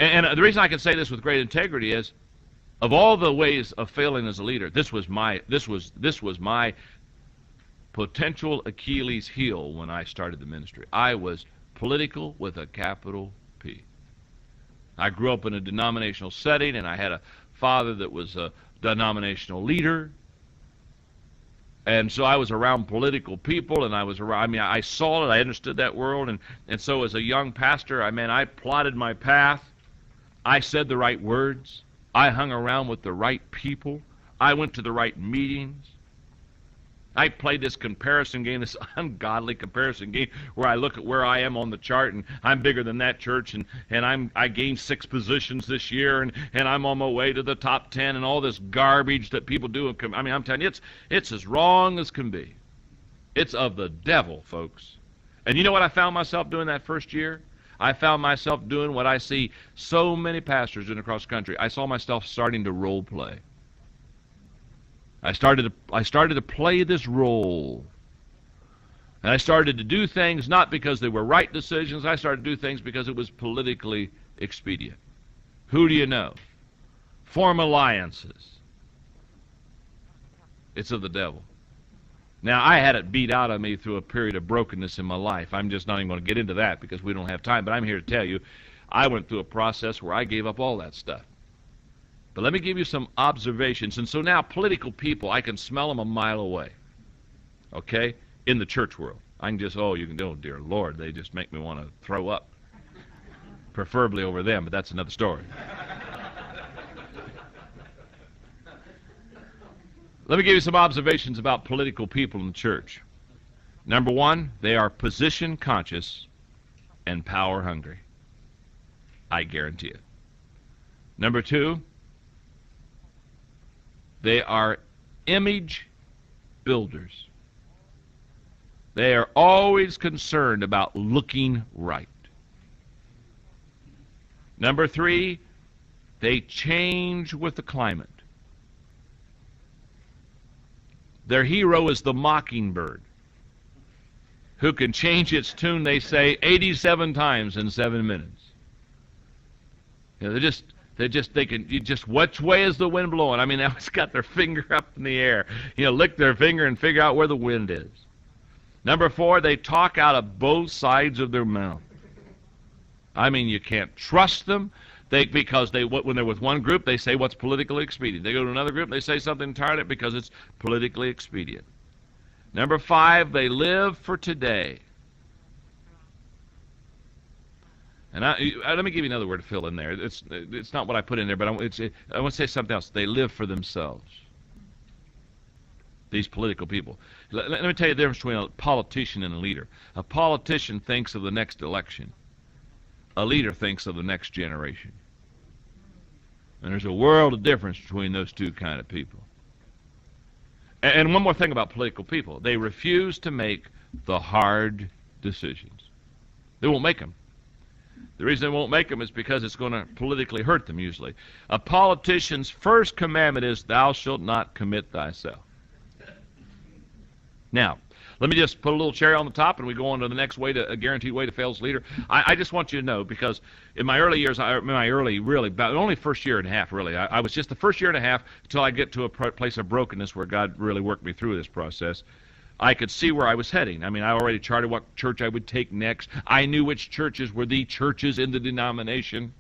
And the reason I can say this with great integrity is, of all the ways of failing as a leader, this was my potential Achilles heel when I started the ministry. I was political with a capital P. I grew up in a denominational setting, and I had a father that was a denominational leader. And so I was around political people, and I saw it, I understood that world, and so as a young pastor, I plotted my path. I said the right words. I hung around with the right people. I went to the right meetings. I played this comparison game, this ungodly comparison game, where I look at where I am on the chart, and I'm bigger than that church, and I gained 6 positions this year, and I'm on my way to the top 10, and all this garbage that people do. I'm telling you, it's as wrong as can be. It's of the devil, folks. And you know what I found myself doing that first year? I found myself doing what I see so many pastors doing across the country. I saw myself starting to role play. I started to play this role. And I started to do things not because they were right decisions. I started to do things because it was politically expedient. Who do you know? Form alliances. It's of the devil. Now, I had it beat out of me through a period of brokenness in my life. I'm just not even going to get into that because we don't have time. But I'm here to tell you, I went through a process where I gave up all that stuff. But let me give you some observations. And so now political people, I can smell them a mile away. Okay? In the church world. I can just, dear Lord, they just make me want to throw up. Preferably over them, but that's another story. Let me give you some observations about political people in the church. Number one, they are position conscious and power hungry. I guarantee it. Number two, they are image builders. They are always concerned about looking right. Number three, they change with the climate. Their hero is the mockingbird, who can change its tune, they say, 87 times in 7 minutes. You know, they can which way is the wind blowing? I mean, they always got their finger up in the air. You know, lick their finger and figure out where the wind is. Number four, they talk out of both sides of their mouth. I mean, you can't trust them. Because when they're with one group, they say what's politically expedient. They go to another group, they say something entirely because it's politically expedient. Number five, they live for today. And let me give you another word to fill in there. It's not what I put in there, but I want to say something else. They live for themselves. These political people. Let me tell you the difference between a politician and a leader. A politician thinks of the next election. A leader thinks of the next generation. And there's a world of difference between those two kind of people. And one more thing about political people. They refuse to make the hard decisions. They won't make them. The reason they won't make them is because it's going to politically hurt them usually. A politician's first commandment is, thou shalt not commit thyself. Now, let me just put a little cherry on the top, and we go on to the next way, to a guaranteed way to fail as a leader. I just want you to know, because in my early years, only first year and a half, really. I was just the first year and a half until I get to a place of brokenness where God really worked me through this process. I could see where I was heading. I mean, I already charted what church I would take next. I knew which churches were the churches in the denomination,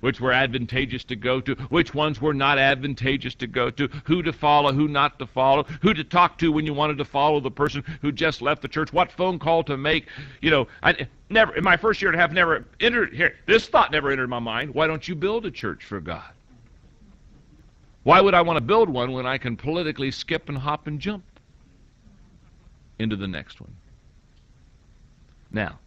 which were advantageous to go to, which ones were not advantageous to go to, who to follow, who not to follow, who to talk to when you wanted to follow the person who just left the church, what phone call to make. You know, I never, in my first year and a half, never entered here. This thought never entered my mind. Why don't you build a church for God? Why would I want to build one when I can politically skip and hop and jump into the next one? Now,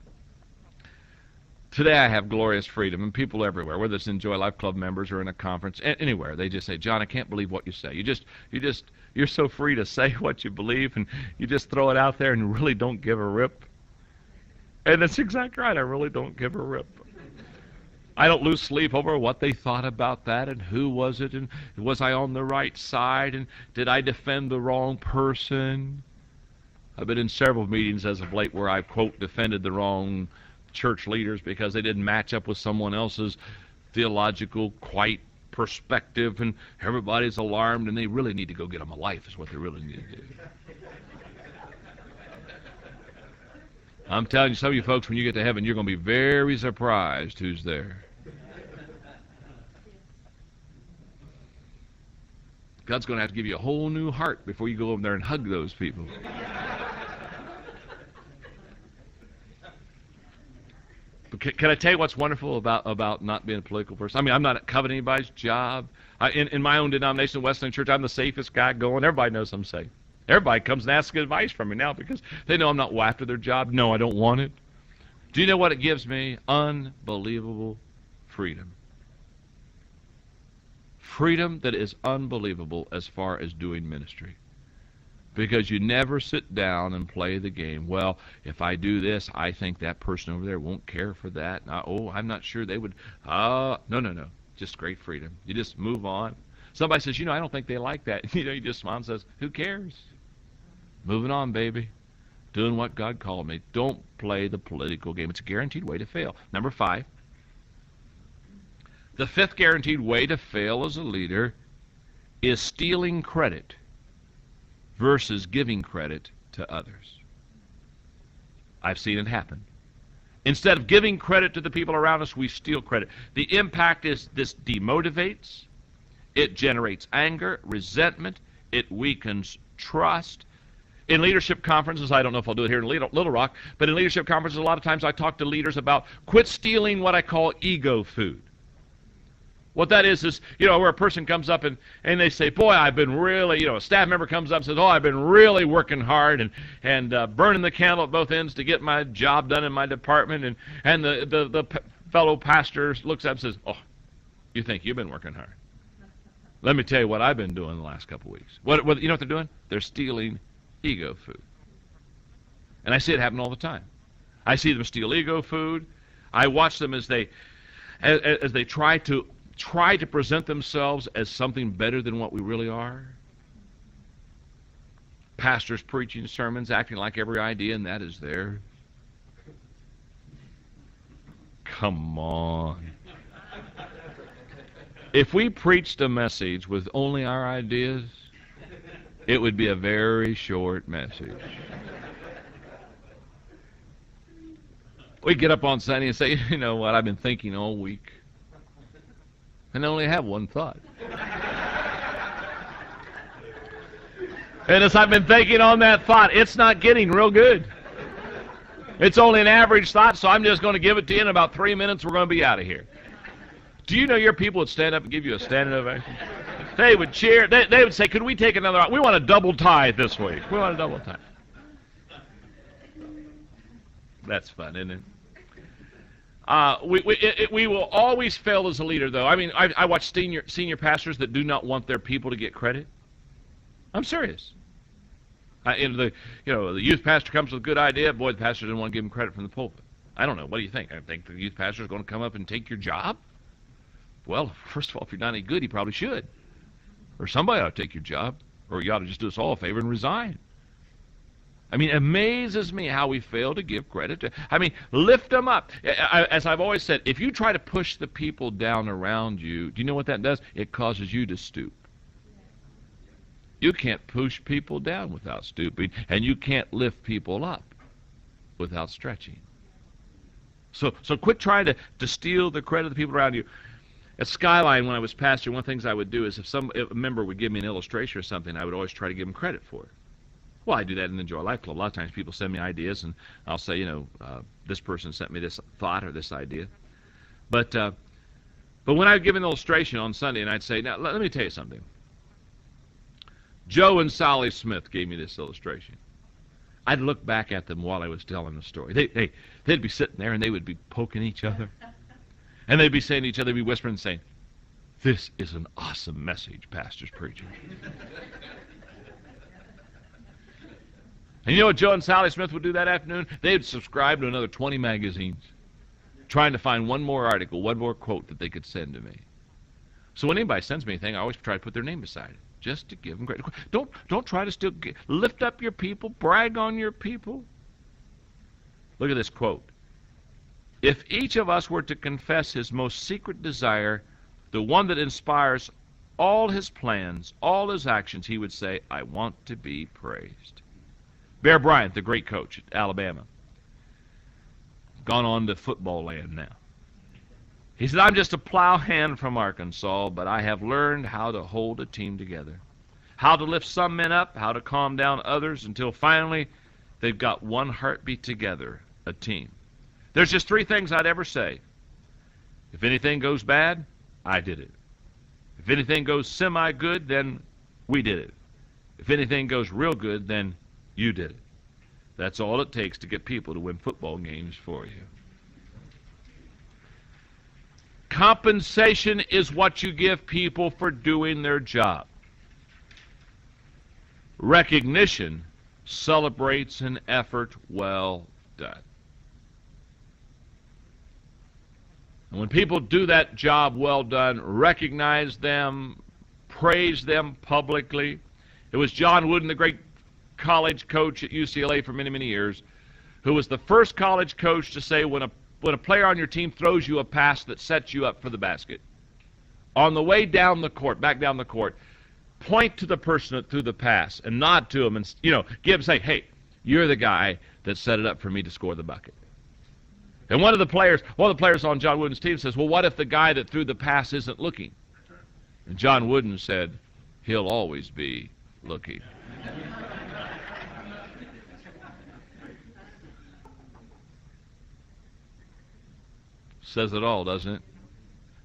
today I have glorious freedom, and people everywhere, whether it's in Joy Life Club members or in a conference, anywhere, they just say, John, I can't believe what you say. You're so free to say what you believe, and you just throw it out there and really don't give a rip. And that's exactly right. I really don't give a rip. I don't lose sleep over what they thought about that, and who was it, and was I on the right side, and did I defend the wrong person? I've been in several meetings as of late where I've, quote, defended the wrong church leaders because they didn't match up with someone else's theological quite perspective, and everybody's alarmed, and they really need to go get them a life is what they really need to do. I'm telling you, some of you folks, when you get to heaven, you're going to be very surprised who's there. God's going to have to give you a whole new heart before you go over there and hug those people. But can I tell you what's wonderful about not being a political person? I mean, I'm not coveting anybody's job. In my own denomination, Wesleyan Church, I'm the safest guy going. Everybody knows I'm safe. Everybody comes and asks advice from me now because they know I'm not after their job. No, I don't want it. Do you know what it gives me? Unbelievable freedom. Freedom that is unbelievable as far as doing ministry. Because you never sit down and play the game. Well, if I do this, I think that person over there won't care for that. I'm not sure they would. No. Just great freedom. You just move on. Somebody says, I don't think they like that. You just smile and says, who cares? Moving on, baby. Doing what God called me. Don't play the political game. It's a guaranteed way to fail. Number 5. The 5th guaranteed way to fail as a leader is stealing credit versus giving credit to others. I've seen it happen. Instead of giving credit to the people around us, we steal credit. The impact is this demotivates, it generates anger, resentment, it weakens trust. In leadership conferences, I don't know if I'll do it here in Little Rock, but in leadership conferences, a lot of times I talk to leaders about quit stealing what I call ego food. What that is, where a person comes up and they say, boy, I've been really, a staff member comes up and says, oh, I've been really working hard and burning the candle at both ends to get my job done in my department. And the fellow pastor looks up and says, oh, you think you've been working hard. Let me tell you what I've been doing the last couple of weeks. You know what they're doing? They're stealing ego food. And I see it happen all the time. I see them steal ego food. I watch them as they try to present themselves as something better than what we really are. Pastors preaching sermons, acting like every idea and that is theirs. Come on. If we preached a message with only our ideas, it would be a very short message. We get up on Sunday and say, you know what, I've been thinking all week. And I only have one thought. And as I've been thinking on that thought, it's not getting real good. It's only an average thought, so I'm just going to give it to you in about 3 minutes. We're going to be out of here. Do you know your people would stand up and give you a standing ovation? They would cheer. They would say, could we take another? We want a double tie this week. We want a double tie. That's fun, isn't it? We will always fail as a leader, though. I mean, I watch senior pastors that do not want their people to get credit. I'm serious. The youth pastor comes with a good idea. Boy, the pastor doesn't want to give him credit from the pulpit. I don't know. What do you think? I think the youth pastor is going to come up and take your job? Well, first of all, if you're not any good, he probably should. Or somebody ought to take your job. Or you ought to just do us all a favor and resign. I mean, it amazes me how we fail to give credit to. Lift them up. As I've always said, if you try to push the people down around you, do you know what that does? It causes you to stoop. You can't push people down without stooping, and you can't lift people up without stretching. So quit trying to steal the credit of the people around you. At Skyline, when I was pastor, one of the things I would do is if a member would give me an illustration or something, I would always try to give them credit for it. Well, I do that in the Joy Life Club. A lot of times people send me ideas, and I'll say, this person sent me this thought or this idea. But when I would give an illustration on Sunday, and I'd say, now, let me tell you something. Joe and Sally Smith gave me this illustration. I'd look back at them while I was telling the story. They'd be sitting there, and they would be poking each other. And they'd be saying to each other, they'd be whispering and saying, this is an awesome message Pastor's preaching. And you know what Joe and Sally Smith would do that afternoon? They'd subscribe to another 20 magazines, trying to find one more article, one more quote that they could send to me. So when anybody sends me anything, I always try to put their name beside it, just to give them credit. Don't try to lift up your people, brag on your people. Look at this quote. If each of us were to confess his most secret desire, the one that inspires all his plans, all his actions, he would say, I want to be praised. Bear Bryant, the great coach at Alabama. gone on to football land now. He said, I'm just a plowhand from Arkansas, but I have learned how to hold a team together, how to lift some men up, how to calm down others, until finally they've got one heartbeat together, a team. There's just three things I'd ever say. If anything goes bad, I did it. If anything goes semi-good, then we did it. If anything goes real good, then you did it. That's all it takes to get people to win football games for you. Compensation is what you give people for doing their job. Recognition celebrates an effort well done. And when people do that job well done, recognize them, praise them publicly. It was John Wooden, the great college coach at UCLA for many, many years, who was the first college coach to say when a player on your team throws you a pass that sets you up for the basket, on the way down the court, back down the court, point to the person that threw the pass and nod to him and, say, hey, you're the guy that set it up for me to score the bucket. And one of the players on John Wooden's team says, well, what if the guy that threw the pass isn't looking? And John Wooden said, he'll always be looking. Says it all, doesn't it?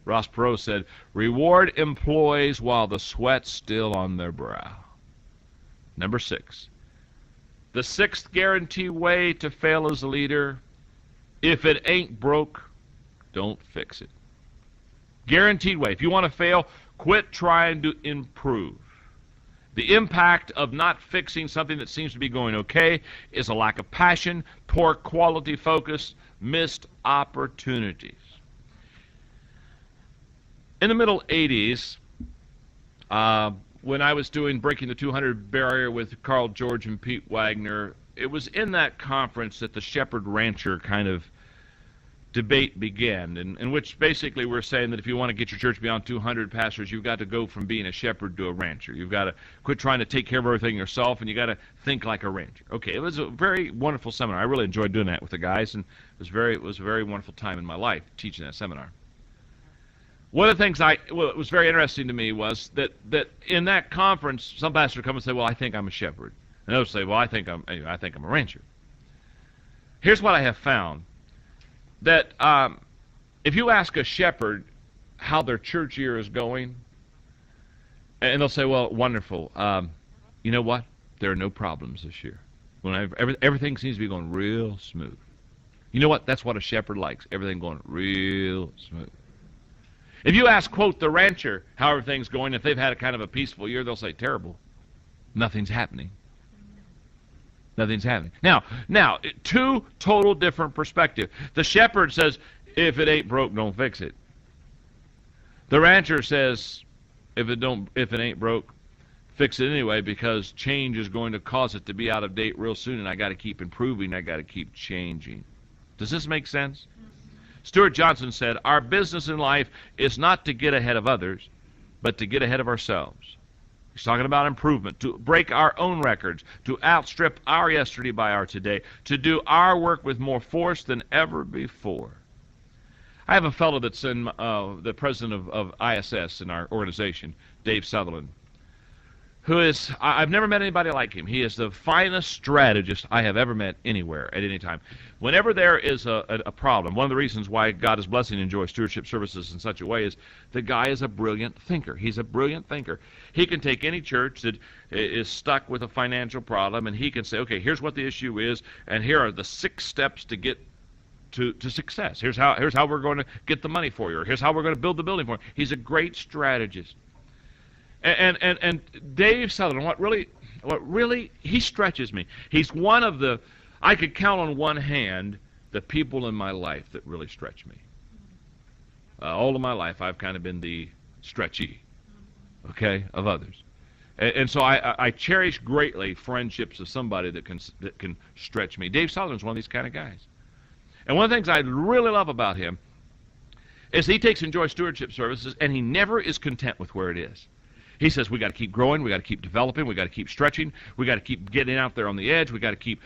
Ross Perot said, reward employees while the sweat's still on their brow. Number 6. The 6th guarantee way to fail as a leader, if it ain't broke, don't fix it. Guaranteed way. If you want to fail, quit trying to improve. The impact of not fixing something that seems to be going okay is a lack of passion, poor quality focus, missed opportunities. In the middle 80s, when I was doing Breaking the 200 Barrier with Carl George and Pete Wagner, it was in that conference that the shepherd-rancher kind of debate began, in which basically we're saying that if you want to get your church beyond 200 pastors, you've got to go from being a shepherd to a rancher. You've got to quit trying to take care of everything yourself, and you've got to think like a rancher. Okay, it was a very wonderful seminar. I really enjoyed doing that with the guys, and it was a very wonderful time in my life teaching that seminar. One of the things that was very interesting to me was that in that conference, some pastors would come and say, well, I think I'm a shepherd. And others say, well, I think I'm a rancher. Here's what I have found. That if you ask a shepherd how their church year is going, and they'll say, well, wonderful. You know what? There are no problems this year. Everything seems to be going real smooth. You know what? That's what a shepherd likes. Everything going real smooth. If you ask, quote, the rancher how everything's going, if they've had a kind of a peaceful year, they'll say, terrible. Nothing's happening. Nothing's happening. Now, two total different perspectives. The shepherd says, if it ain't broke, don't fix it. The rancher says, if it ain't broke, fix it anyway, because change is going to cause it to be out of date real soon, and I got to keep improving, I got to keep changing. Does this make sense? Stuart Johnson said, our business in life is not to get ahead of others, but to get ahead of ourselves. He's talking about improvement, to break our own records, to outstrip our yesterday by our today, to do our work with more force than ever before. I have a fellow that's in the president of ISS in our organization, Dave Sutherland, who is, I've never met anybody like him. He is the finest strategist I have ever met anywhere at any time. Whenever there is a problem, one of the reasons why God is blessing Enjoy Stewardship Services in such a way is the guy is a brilliant thinker. He's a brilliant thinker. He can take any church that is stuck with a financial problem, and he can say, okay, here's what the issue is, and here are the 6 steps to get to success. Here's how we're going to get the money for you, or here's how we're going to build the building for you. He's a great strategist. And Dave Sutherland, what really, he stretches me. He's one of the, I could count on one hand the people in my life that really stretch me. All of my life, I've kind of been the stretchy, okay, of others. And so I cherish greatly friendships of somebody that can stretch me. Dave Sutherland's one of these kind of guys. And one of the things I really love about him is he takes Enjoy Stewardship Services, and he never is content with where it is. He says we got to keep growing, we got to keep developing, we got to keep stretching, we got to keep getting out there on the edge, we got to keep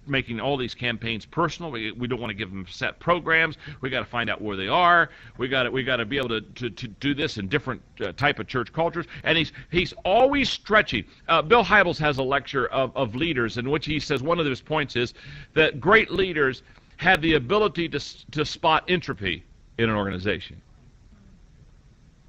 making all these campaigns personal. We don't want to give them set programs. We got to find out where they are. We got to be able to do this in different type of church cultures. And he's always stretching. Bill Hybels has a lecture of leaders in which he says one of his points is that great leaders have the ability to spot entropy in an organization.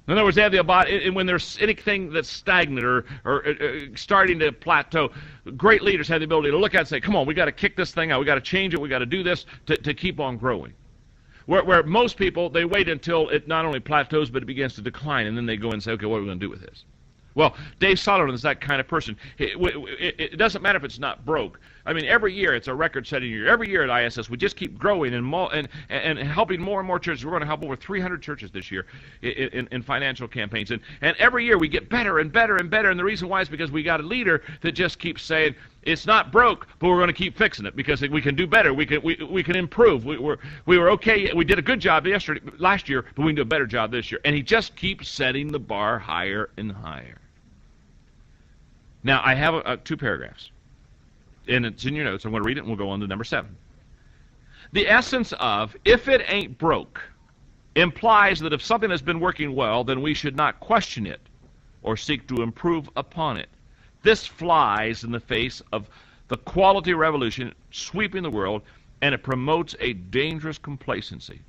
In other words, they have the ability, when there's anything that's stagnant or starting to plateau, great leaders have the ability to look at it and say, come on, we got to kick this thing out, we got to change it, we got to do this to keep on growing. Where most people, they wait until it not only plateaus, but it begins to decline, and then they go and say, okay, what are we going to do with this? Well, Dave Sutherland is that kind of person. It doesn't matter if it's not broke. I mean, every year it's a record-setting year. Every year at ISS, we just keep growing and helping more and more churches. We're going to help over 300 churches this year in financial campaigns. And every year we get better and better and better. And the reason why is because we got a leader that just keeps saying, it's not broke, but we're going to keep fixing it because we can do better. We can improve. We were okay. We did a good job last year, but we can do a better job this year. And he just keeps setting the bar higher and higher. Now, I have 2 paragraphs, and it's in your notes. I'm going to read it, and we'll go on to number 7. The essence of, if it ain't broke, implies that if something has been working well, then we should not question it or seek to improve upon it. This flies in the face of the quality revolution sweeping the world, and it promotes a dangerous complacency.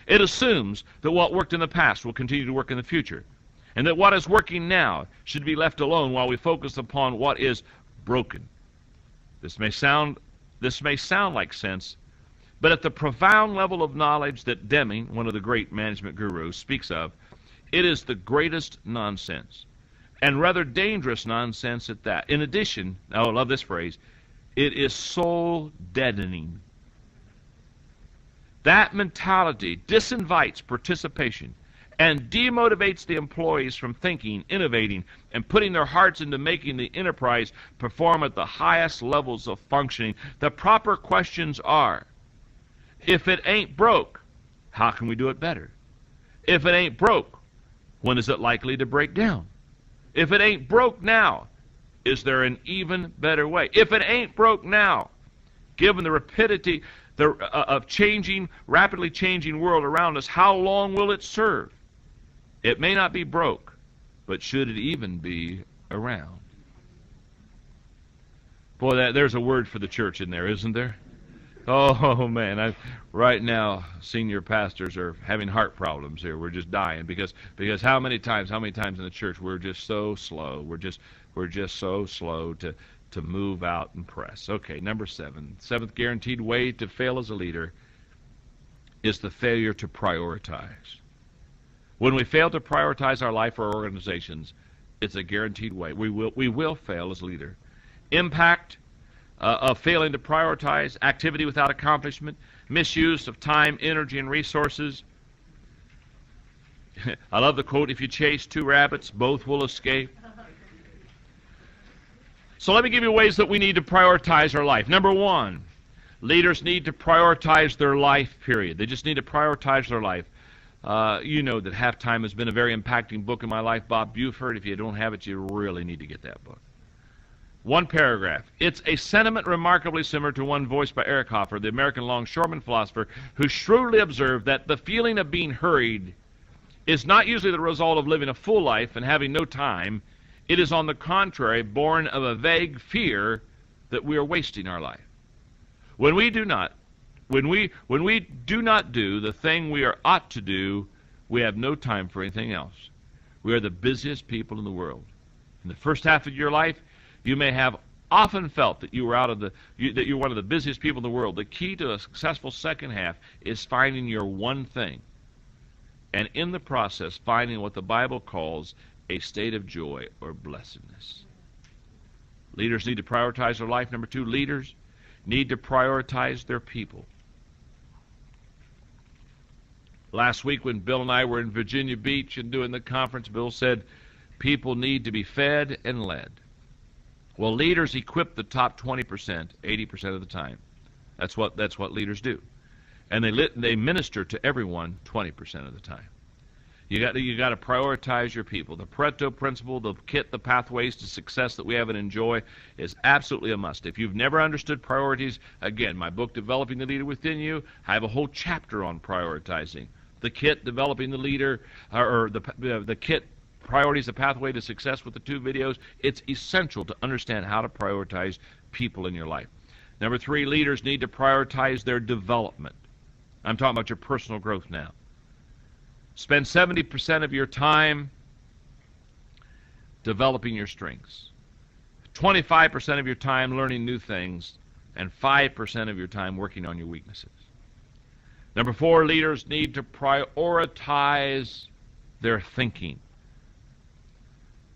It assumes that what worked in the past will continue to work in the future, and that what is working now should be left alone while we focus upon what is broken. This may sound like sense, but at the profound level of knowledge that Deming, one of the great management gurus, speaks of, it is the greatest nonsense, and rather dangerous nonsense at that. In addition, I love this phrase, it is soul deadening. That mentality disinvites participation and demotivates the employees from thinking, innovating, and putting their hearts into making the enterprise perform at the highest levels of functioning. The proper questions are, if it ain't broke, how can we do it better? If it ain't broke, when is it likely to break down? If it ain't broke now, is there an even better way? If it ain't broke now, given the rapidity of rapidly changing world around us, how long will it serve? It may not be broke, but should it even be around? Boy, there's a word for the church in there, isn't there? Oh, man, right now, senior pastors are having heart problems here. We're just dying because how many times in the church we're just so slow. We're just so slow to move out and press. Okay, number 7. 7th guaranteed way to fail as a leader is the failure to prioritize. When we fail to prioritize our life or organizations, it's a guaranteed way. We will fail as a leader. Impact of failing to prioritize, activity without accomplishment, misuse of time, energy, and resources. I love the quote, if you chase 2 rabbits, both will escape. So let me give you ways that we need to prioritize our life. Number 1, leaders need to prioritize their life, period. They just need to prioritize their life. You know that Halftime has been a very impacting book in my life, Bob Buford. If you don't have it, you really need to get that book. 1 paragraph. It's a sentiment remarkably similar to one voiced by Eric Hoffer, the American longshoreman philosopher, who shrewdly observed that the feeling of being hurried is not usually the result of living a full life and having no time. It is, on the contrary, born of a vague fear that we are wasting our life. When we do not do the thing we ought to do, we have no time for anything else. We are the busiest people in the world. In the first half of your life, you may have often felt that you were that you're one of the busiest people in the world. The key to a successful second half is finding your one thing, and in the process, finding what the Bible calls a state of joy or blessedness. Leaders need to prioritize their life. Number 2, leaders need to prioritize their people. Last week when Bill and I were in Virginia Beach and doing the conference, Bill said, people need to be fed and led. Well, leaders equip the top 20%, 80% of the time. That's what leaders do. And they minister to everyone 20% of the time. You got to prioritize your people. The Pareto principle, the KIT, the pathways to success that we have and enjoy, is absolutely a must. If you've never understood priorities, again, my book, Developing the Leader Within You, I have a whole chapter on prioritizing. The KIT, Developing the Leader, or the KIT, Priorities, the Pathway to Success, with the 2 videos. It's essential to understand how to prioritize people in your life. Number 3, leaders need to prioritize their development. I'm talking about your personal growth now. Spend 70% of your time developing your strengths, 25% of your time learning new things, and 5% of your time working on your weaknesses. Number 4, leaders need to prioritize their thinking.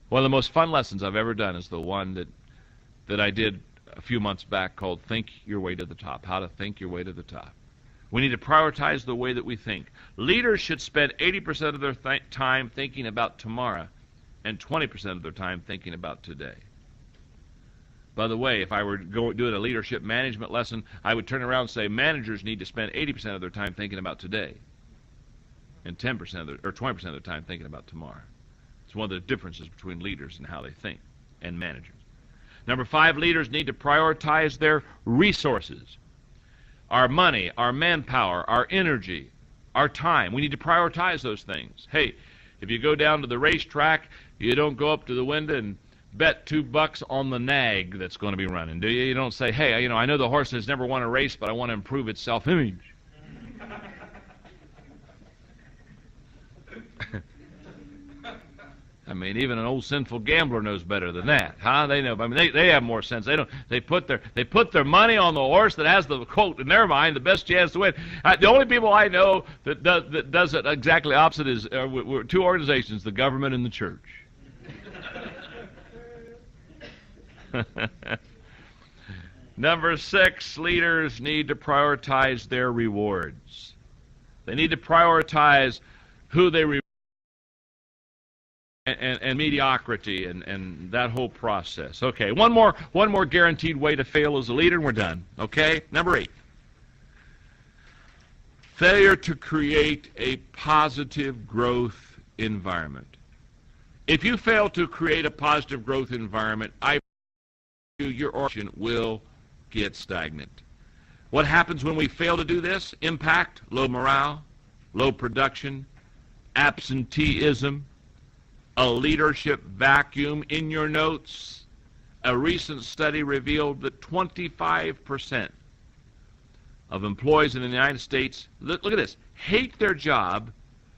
One of the most fun lessons I've ever done is the one that I did a few months back, called Think Your Way to the Top, how to think your way to the top. We need to prioritize the way that we think. Leaders should spend 80% of their time thinking about tomorrow and 20% of their time thinking about today. By the way, if I were doing a leadership management lesson, I would turn around and say managers need to spend 80% of their time thinking about today and 20% of their time thinking about tomorrow. It's one of the differences between leaders and how they think, and managers. Number 5, leaders need to prioritize their resources. Our money, our manpower, our energy, our time. We need to prioritize those things. Hey, if you go down to the racetrack, you don't go up to the window and bet $2 on the nag that's going to be running, do you? You don't say, hey, I know the horse has never won a race, but I want to improve its self-image. I mean, even an old sinful gambler knows better than that, huh? They know. I mean, they have more sense. They put their money on the horse that has the quote in their mind, the best chance to win. The only people I know that does it exactly opposite is 2 organizations: the government and the church. Number 6, leaders need to prioritize their rewards. They need to prioritize who they reward. And mediocrity and that whole process. Okay, one more guaranteed way to fail as a leader, and we're done. Okay, number 8. Failure to create a positive growth environment. If you fail to create a positive growth environment, your organization will get stagnant. What happens when we fail to do this? Impact: low morale, low production, absenteeism, a leadership vacuum. In your notes, a recent study revealed that 25% of employees in the United States, look at this, hate their job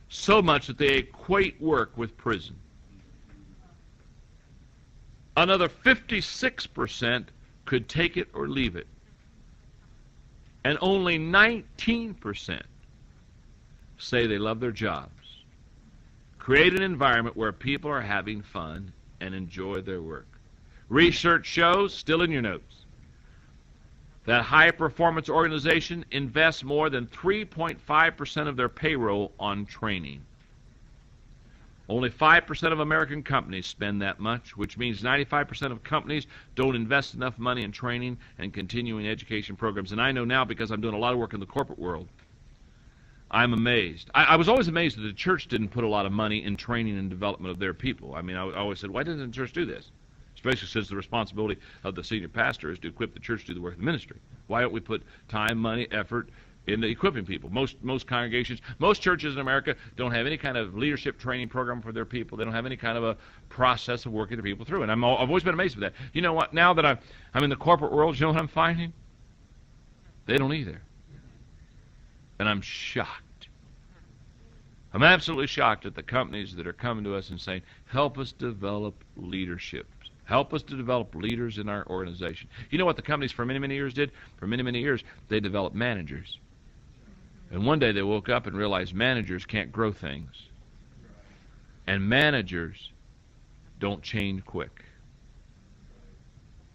so much that they equate work with prison. Another 56% could take it or leave it. And only 19% say they love their jobs. Create an environment where people are having fun and enjoy their work. Research shows, still in your notes, that high-performance organization invests more than 3.5% of their payroll on training. Only 5% of American companies spend that much, which means 95% of companies don't invest enough money in training and continuing education programs. And I know now, because I'm doing a lot of work in the corporate world, I'm amazed. I was always amazed that the church didn't put a lot of money in training and development of their people. I mean, I always said, why doesn't the church do this? Especially since the responsibility of the senior pastor is to equip the church to do the work of the ministry. Why don't we put time, money, effort into equipping people? Most congregations, most churches in America don't have any kind of leadership training program for their people. They don't have any kind of a process of working the people through. And I've always been amazed with that. You know what? Now that I'm in the corporate world, you know what I'm finding? They don't either. And I'm shocked. I'm absolutely shocked at the companies that are coming to us and saying, help us develop leadership. Help us to develop leaders in our organization. You know what the companies for many, many years did? For many, many years, they developed managers. And one day they woke up and realized managers can't grow things. And managers don't change quick.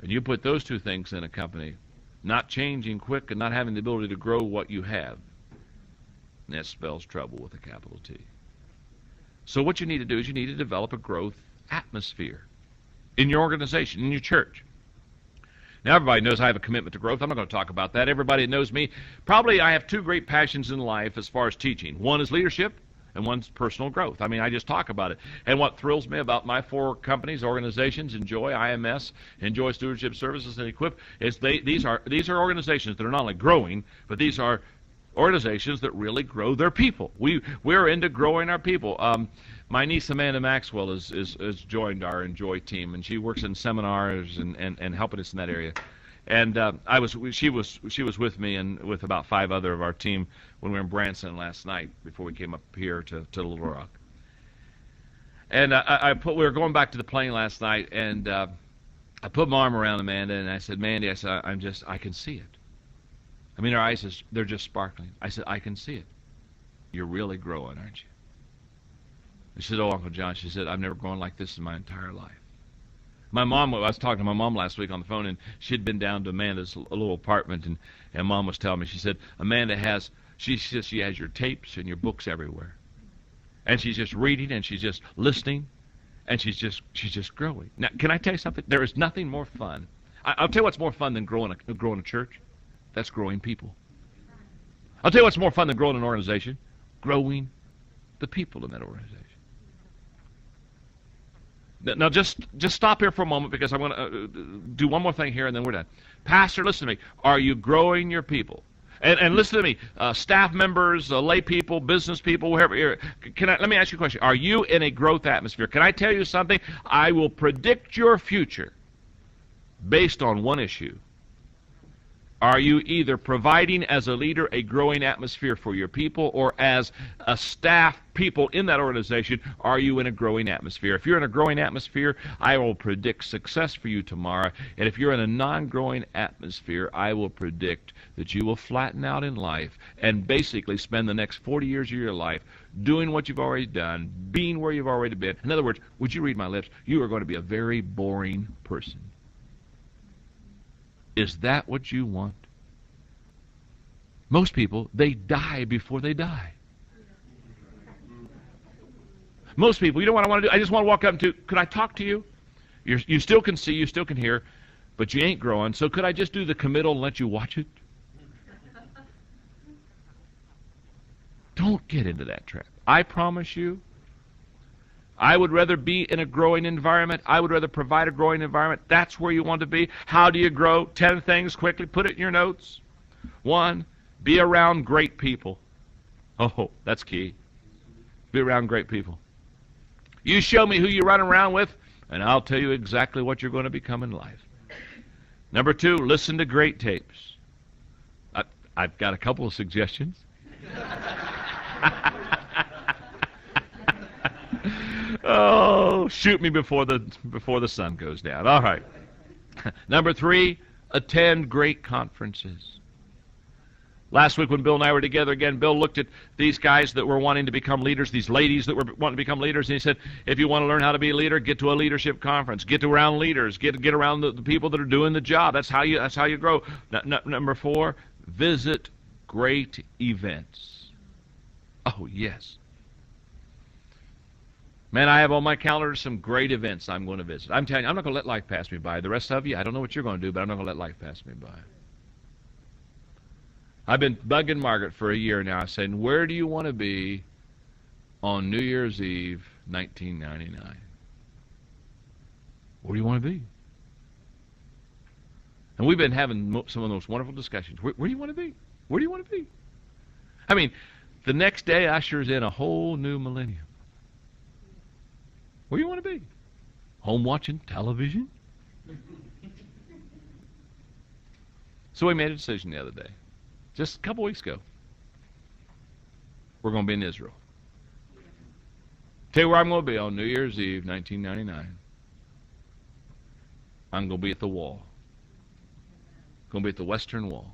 And you put those two things in a company, not changing quick and not having the ability to grow what you have, and that spells trouble with a capital T. So what you need to do is you need to develop a growth atmosphere in your organization, in your church. Now, everybody knows I have a commitment to growth. I'm not going to talk about that. Everybody that knows me, probably I have 2 great passions in life as far as teaching. One is leadership, and one's personal growth. I mean, I just talk about it. And what thrills me about my 4 companies, organizations, Enjoy, IMS, Enjoy Stewardship Services, and Equip, is these are organizations that are not only growing, but these are organizations that really grow their people. We're into growing our people. My niece Amanda Maxwell has joined our Enjoy team, and she works in seminars and helping us in that area. And she was with me and with about 5 other of our team when we were in Branson last night before we came up here to Little Rock. And we were going back to the plane last night, and I put my arm around Amanda and I said, "Mandy," I said, I can see it. I mean, her eyes, they're just sparkling. I said, "I can see it. You're really growing, aren't you?" She said, "Oh, Uncle John," she said, "I've never grown like this in my entire life." I was talking to my mom last week on the phone, and she'd been down to Amanda's little apartment, and Mom was telling me, she said, Amanda has your tapes and your books everywhere. And she's just reading, and she's just listening, and she's just growing. Now, can I tell you something? There is nothing more fun. I'll tell you what's more fun than growing a church. That's growing people. I'll tell you what's more fun than growing an organization. Growing the people in that organization. Now, just stop here for a moment, because I'm going to do one more thing here, and then we're done. Pastor, listen to me. Are you growing your people? And listen to me, staff members, lay people, business people, whoever. Let me ask you a question. Are you in a growth atmosphere? Can I tell you something? I will predict your future based on one issue. Are you either providing as a leader a growing atmosphere for your people, or as a staff people in that organization, are you in a growing atmosphere? If you're in a growing atmosphere, I will predict success for you tomorrow. And if you're in a non-growing atmosphere, I will predict that you will flatten out in life and basically spend the next 40 years of your life doing what you've already done, being where you've already been. In other words, would you read my lips? You are going to be a very boring person. Is that what you want? Most people, they die before they die. Most people, you know what I want to do? I just want to walk up to, could I talk to you? You still can see, you still can hear, but you ain't growing, so could I just do the committal and let you watch it? Don't get into that trap. I promise you, I would rather be in a growing environment. I would rather provide a growing environment. That's where you want to be. How do you grow? 10 things quickly. Put it in your notes. 1, be around great people. Oh, that's key. Be around great people. You show me who you run around with, and I'll tell you exactly what you're going to become in life. Number 2, listen to great tapes. I've got a couple of suggestions. Oh, shoot me before the sun goes down. All right. Number 3, attend great conferences. Last week when Bill and I were together again, Bill looked at these guys that were wanting to become leaders, these ladies that were wanting to become leaders, and he said, if you want to learn how to be a leader, get to a leadership conference. Get around leaders. Get around the people that are doing the job. That's how you grow. Number 4, visit great events. Oh, yes. Man, I have on my calendar some great events I'm going to visit. I'm telling you, I'm not going to let life pass me by. The rest of you, I don't know what you're going to do, but I'm not going to let life pass me by. I've been bugging Margaret for a year now, saying, where do you want to be on New Year's Eve, 1999? Where do you want to be? And we've been having some of those wonderful discussions. Where do you want to be? Where do you want to be? I mean, the next day ushers in a whole new millennium. Where do you want to be? Home watching television? So we made a decision the other day, just a couple weeks ago. We're going to be in Israel. Tell you where I'm going to be on New Year's Eve, 1999. I'm going to be at the wall. Going to be at the Western Wall.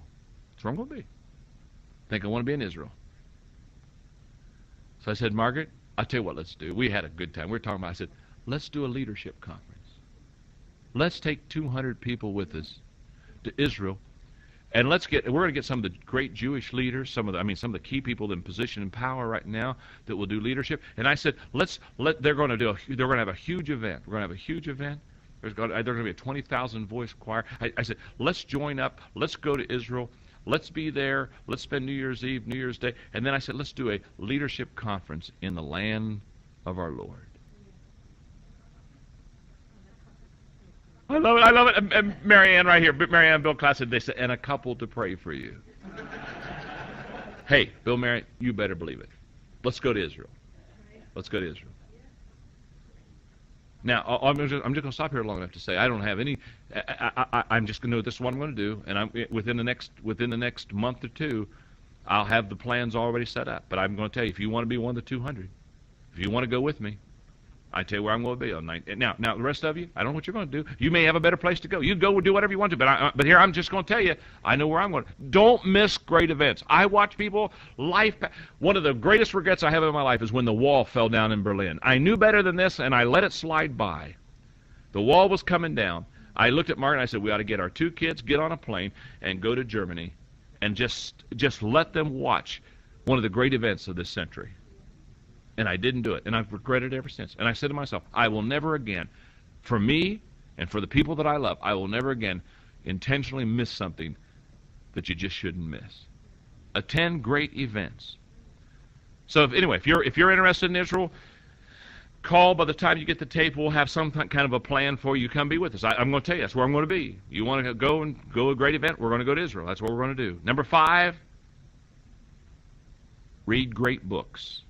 That's where I'm going to be. I think I want to be in Israel. So I said, Margaret, I'll tell you what let's do. We had a good time. We were talking about, I said, let's do a leadership conference. Let's take 200 people with us to Israel, and we're going to get some of the great Jewish leaders, some of the key people in position and power right now that will do leadership. And I said, they're going to have a huge event. We're going to have a huge event. There's going to be a 20,000 voice choir. I said, let's join up. Let's go to Israel. let's be there. Let's spend New Year's Eve, New Year's Day. And then I said, let's do a leadership conference in the land of our Lord. I love it. I love it. And Mary Ann right here. Mary Ann and Bill Class said, they said, and a couple to pray for you. Hey, Bill, Mary, you better believe it. Let's go to Israel. Let's go to Israel. Now, I'm just going to stop here long enough to say I don't have any. I'm just going to know this is what I'm going to do, and within the next month or two, I'll have the plans already set up. But I'm going to tell you, if you want to be one of the 200, if you want to go with me, I tell you where I'm going to be on night. Now, the rest of you, I don't know what you're going to do. You may have a better place to go. You go do whatever you want to. But here I'm just going to tell you, I know where I'm going. Don't miss great events. I watch people One of the greatest regrets I have in my life is when the wall fell down in Berlin. I knew better than this, and I let it slide by. The wall was coming down. I looked at Mark and I said, we ought to get our 2 kids, get on a plane, and go to Germany, and just let them watch one of the great events of this century. And I didn't do it, and I've regretted it ever since. And I said to myself, I will never again, for me and for the people that I love, I will never again intentionally miss something that you just shouldn't miss. Attend great events. So if you're interested in Israel, call. By the time you get the tape, we'll have some kind of a plan for you. Come be with us. I'm going to tell you, that's where I'm going to be. You want to go to a great event? We're going to go to Israel. That's what we're going to do. Number 5, read great books.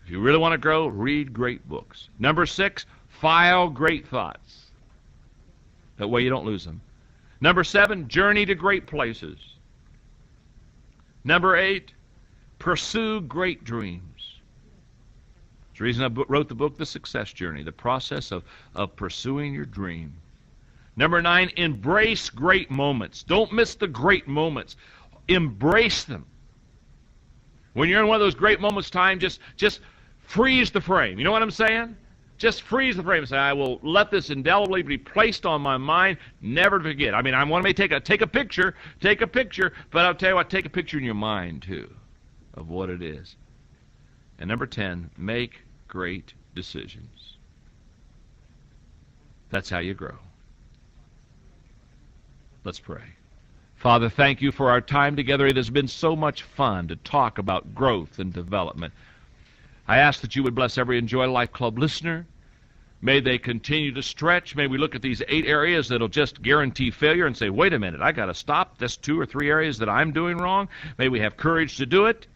If you really want to grow, read great books. Number 6, file great thoughts. That way you don't lose them. Number 7, journey to great places. Number 8, pursue great dreams. That's the reason I wrote the book, The Success Journey, the process of pursuing your dream. Number 9, embrace great moments. Don't miss the great moments. Embrace them. When you're in one of those great moments, just freeze the frame. You know what I'm saying? Just freeze the frame and say, I will let this indelibly be placed on my mind, never to forget. I mean, I want to take a picture, but I'll tell you what, take a picture in your mind, too, of what it is. And number 10, make great decisions. That's how you grow. Let's pray. Father, thank you for our time together. It has been so much fun to talk about growth and development. I ask that you would bless every Enjoy Life Club listener. May they continue to stretch. May we look at these 8 areas that'll just guarantee failure and say, wait a minute, I got to stop. That's 2 or 3 areas that I'm doing wrong. May we have courage to do it.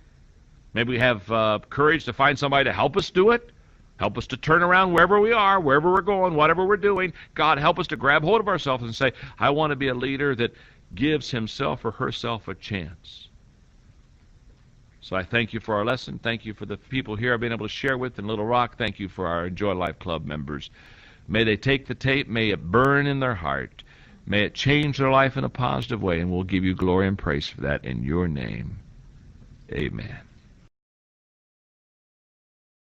May we have courage to find somebody to help us do it. Help us to turn around wherever we are, wherever we're going, whatever we're doing. God, help us to grab hold of ourselves and say, I want to be a leader that gives himself or herself a chance. So I thank you for our lesson. Thank you for the people here I've been able to share with in Little Rock. Thank you for our Enjoy Life Club members. May they take the tape. May it burn in their heart. May it change their life in a positive way, and we'll give you glory and praise for that in your name. Amen.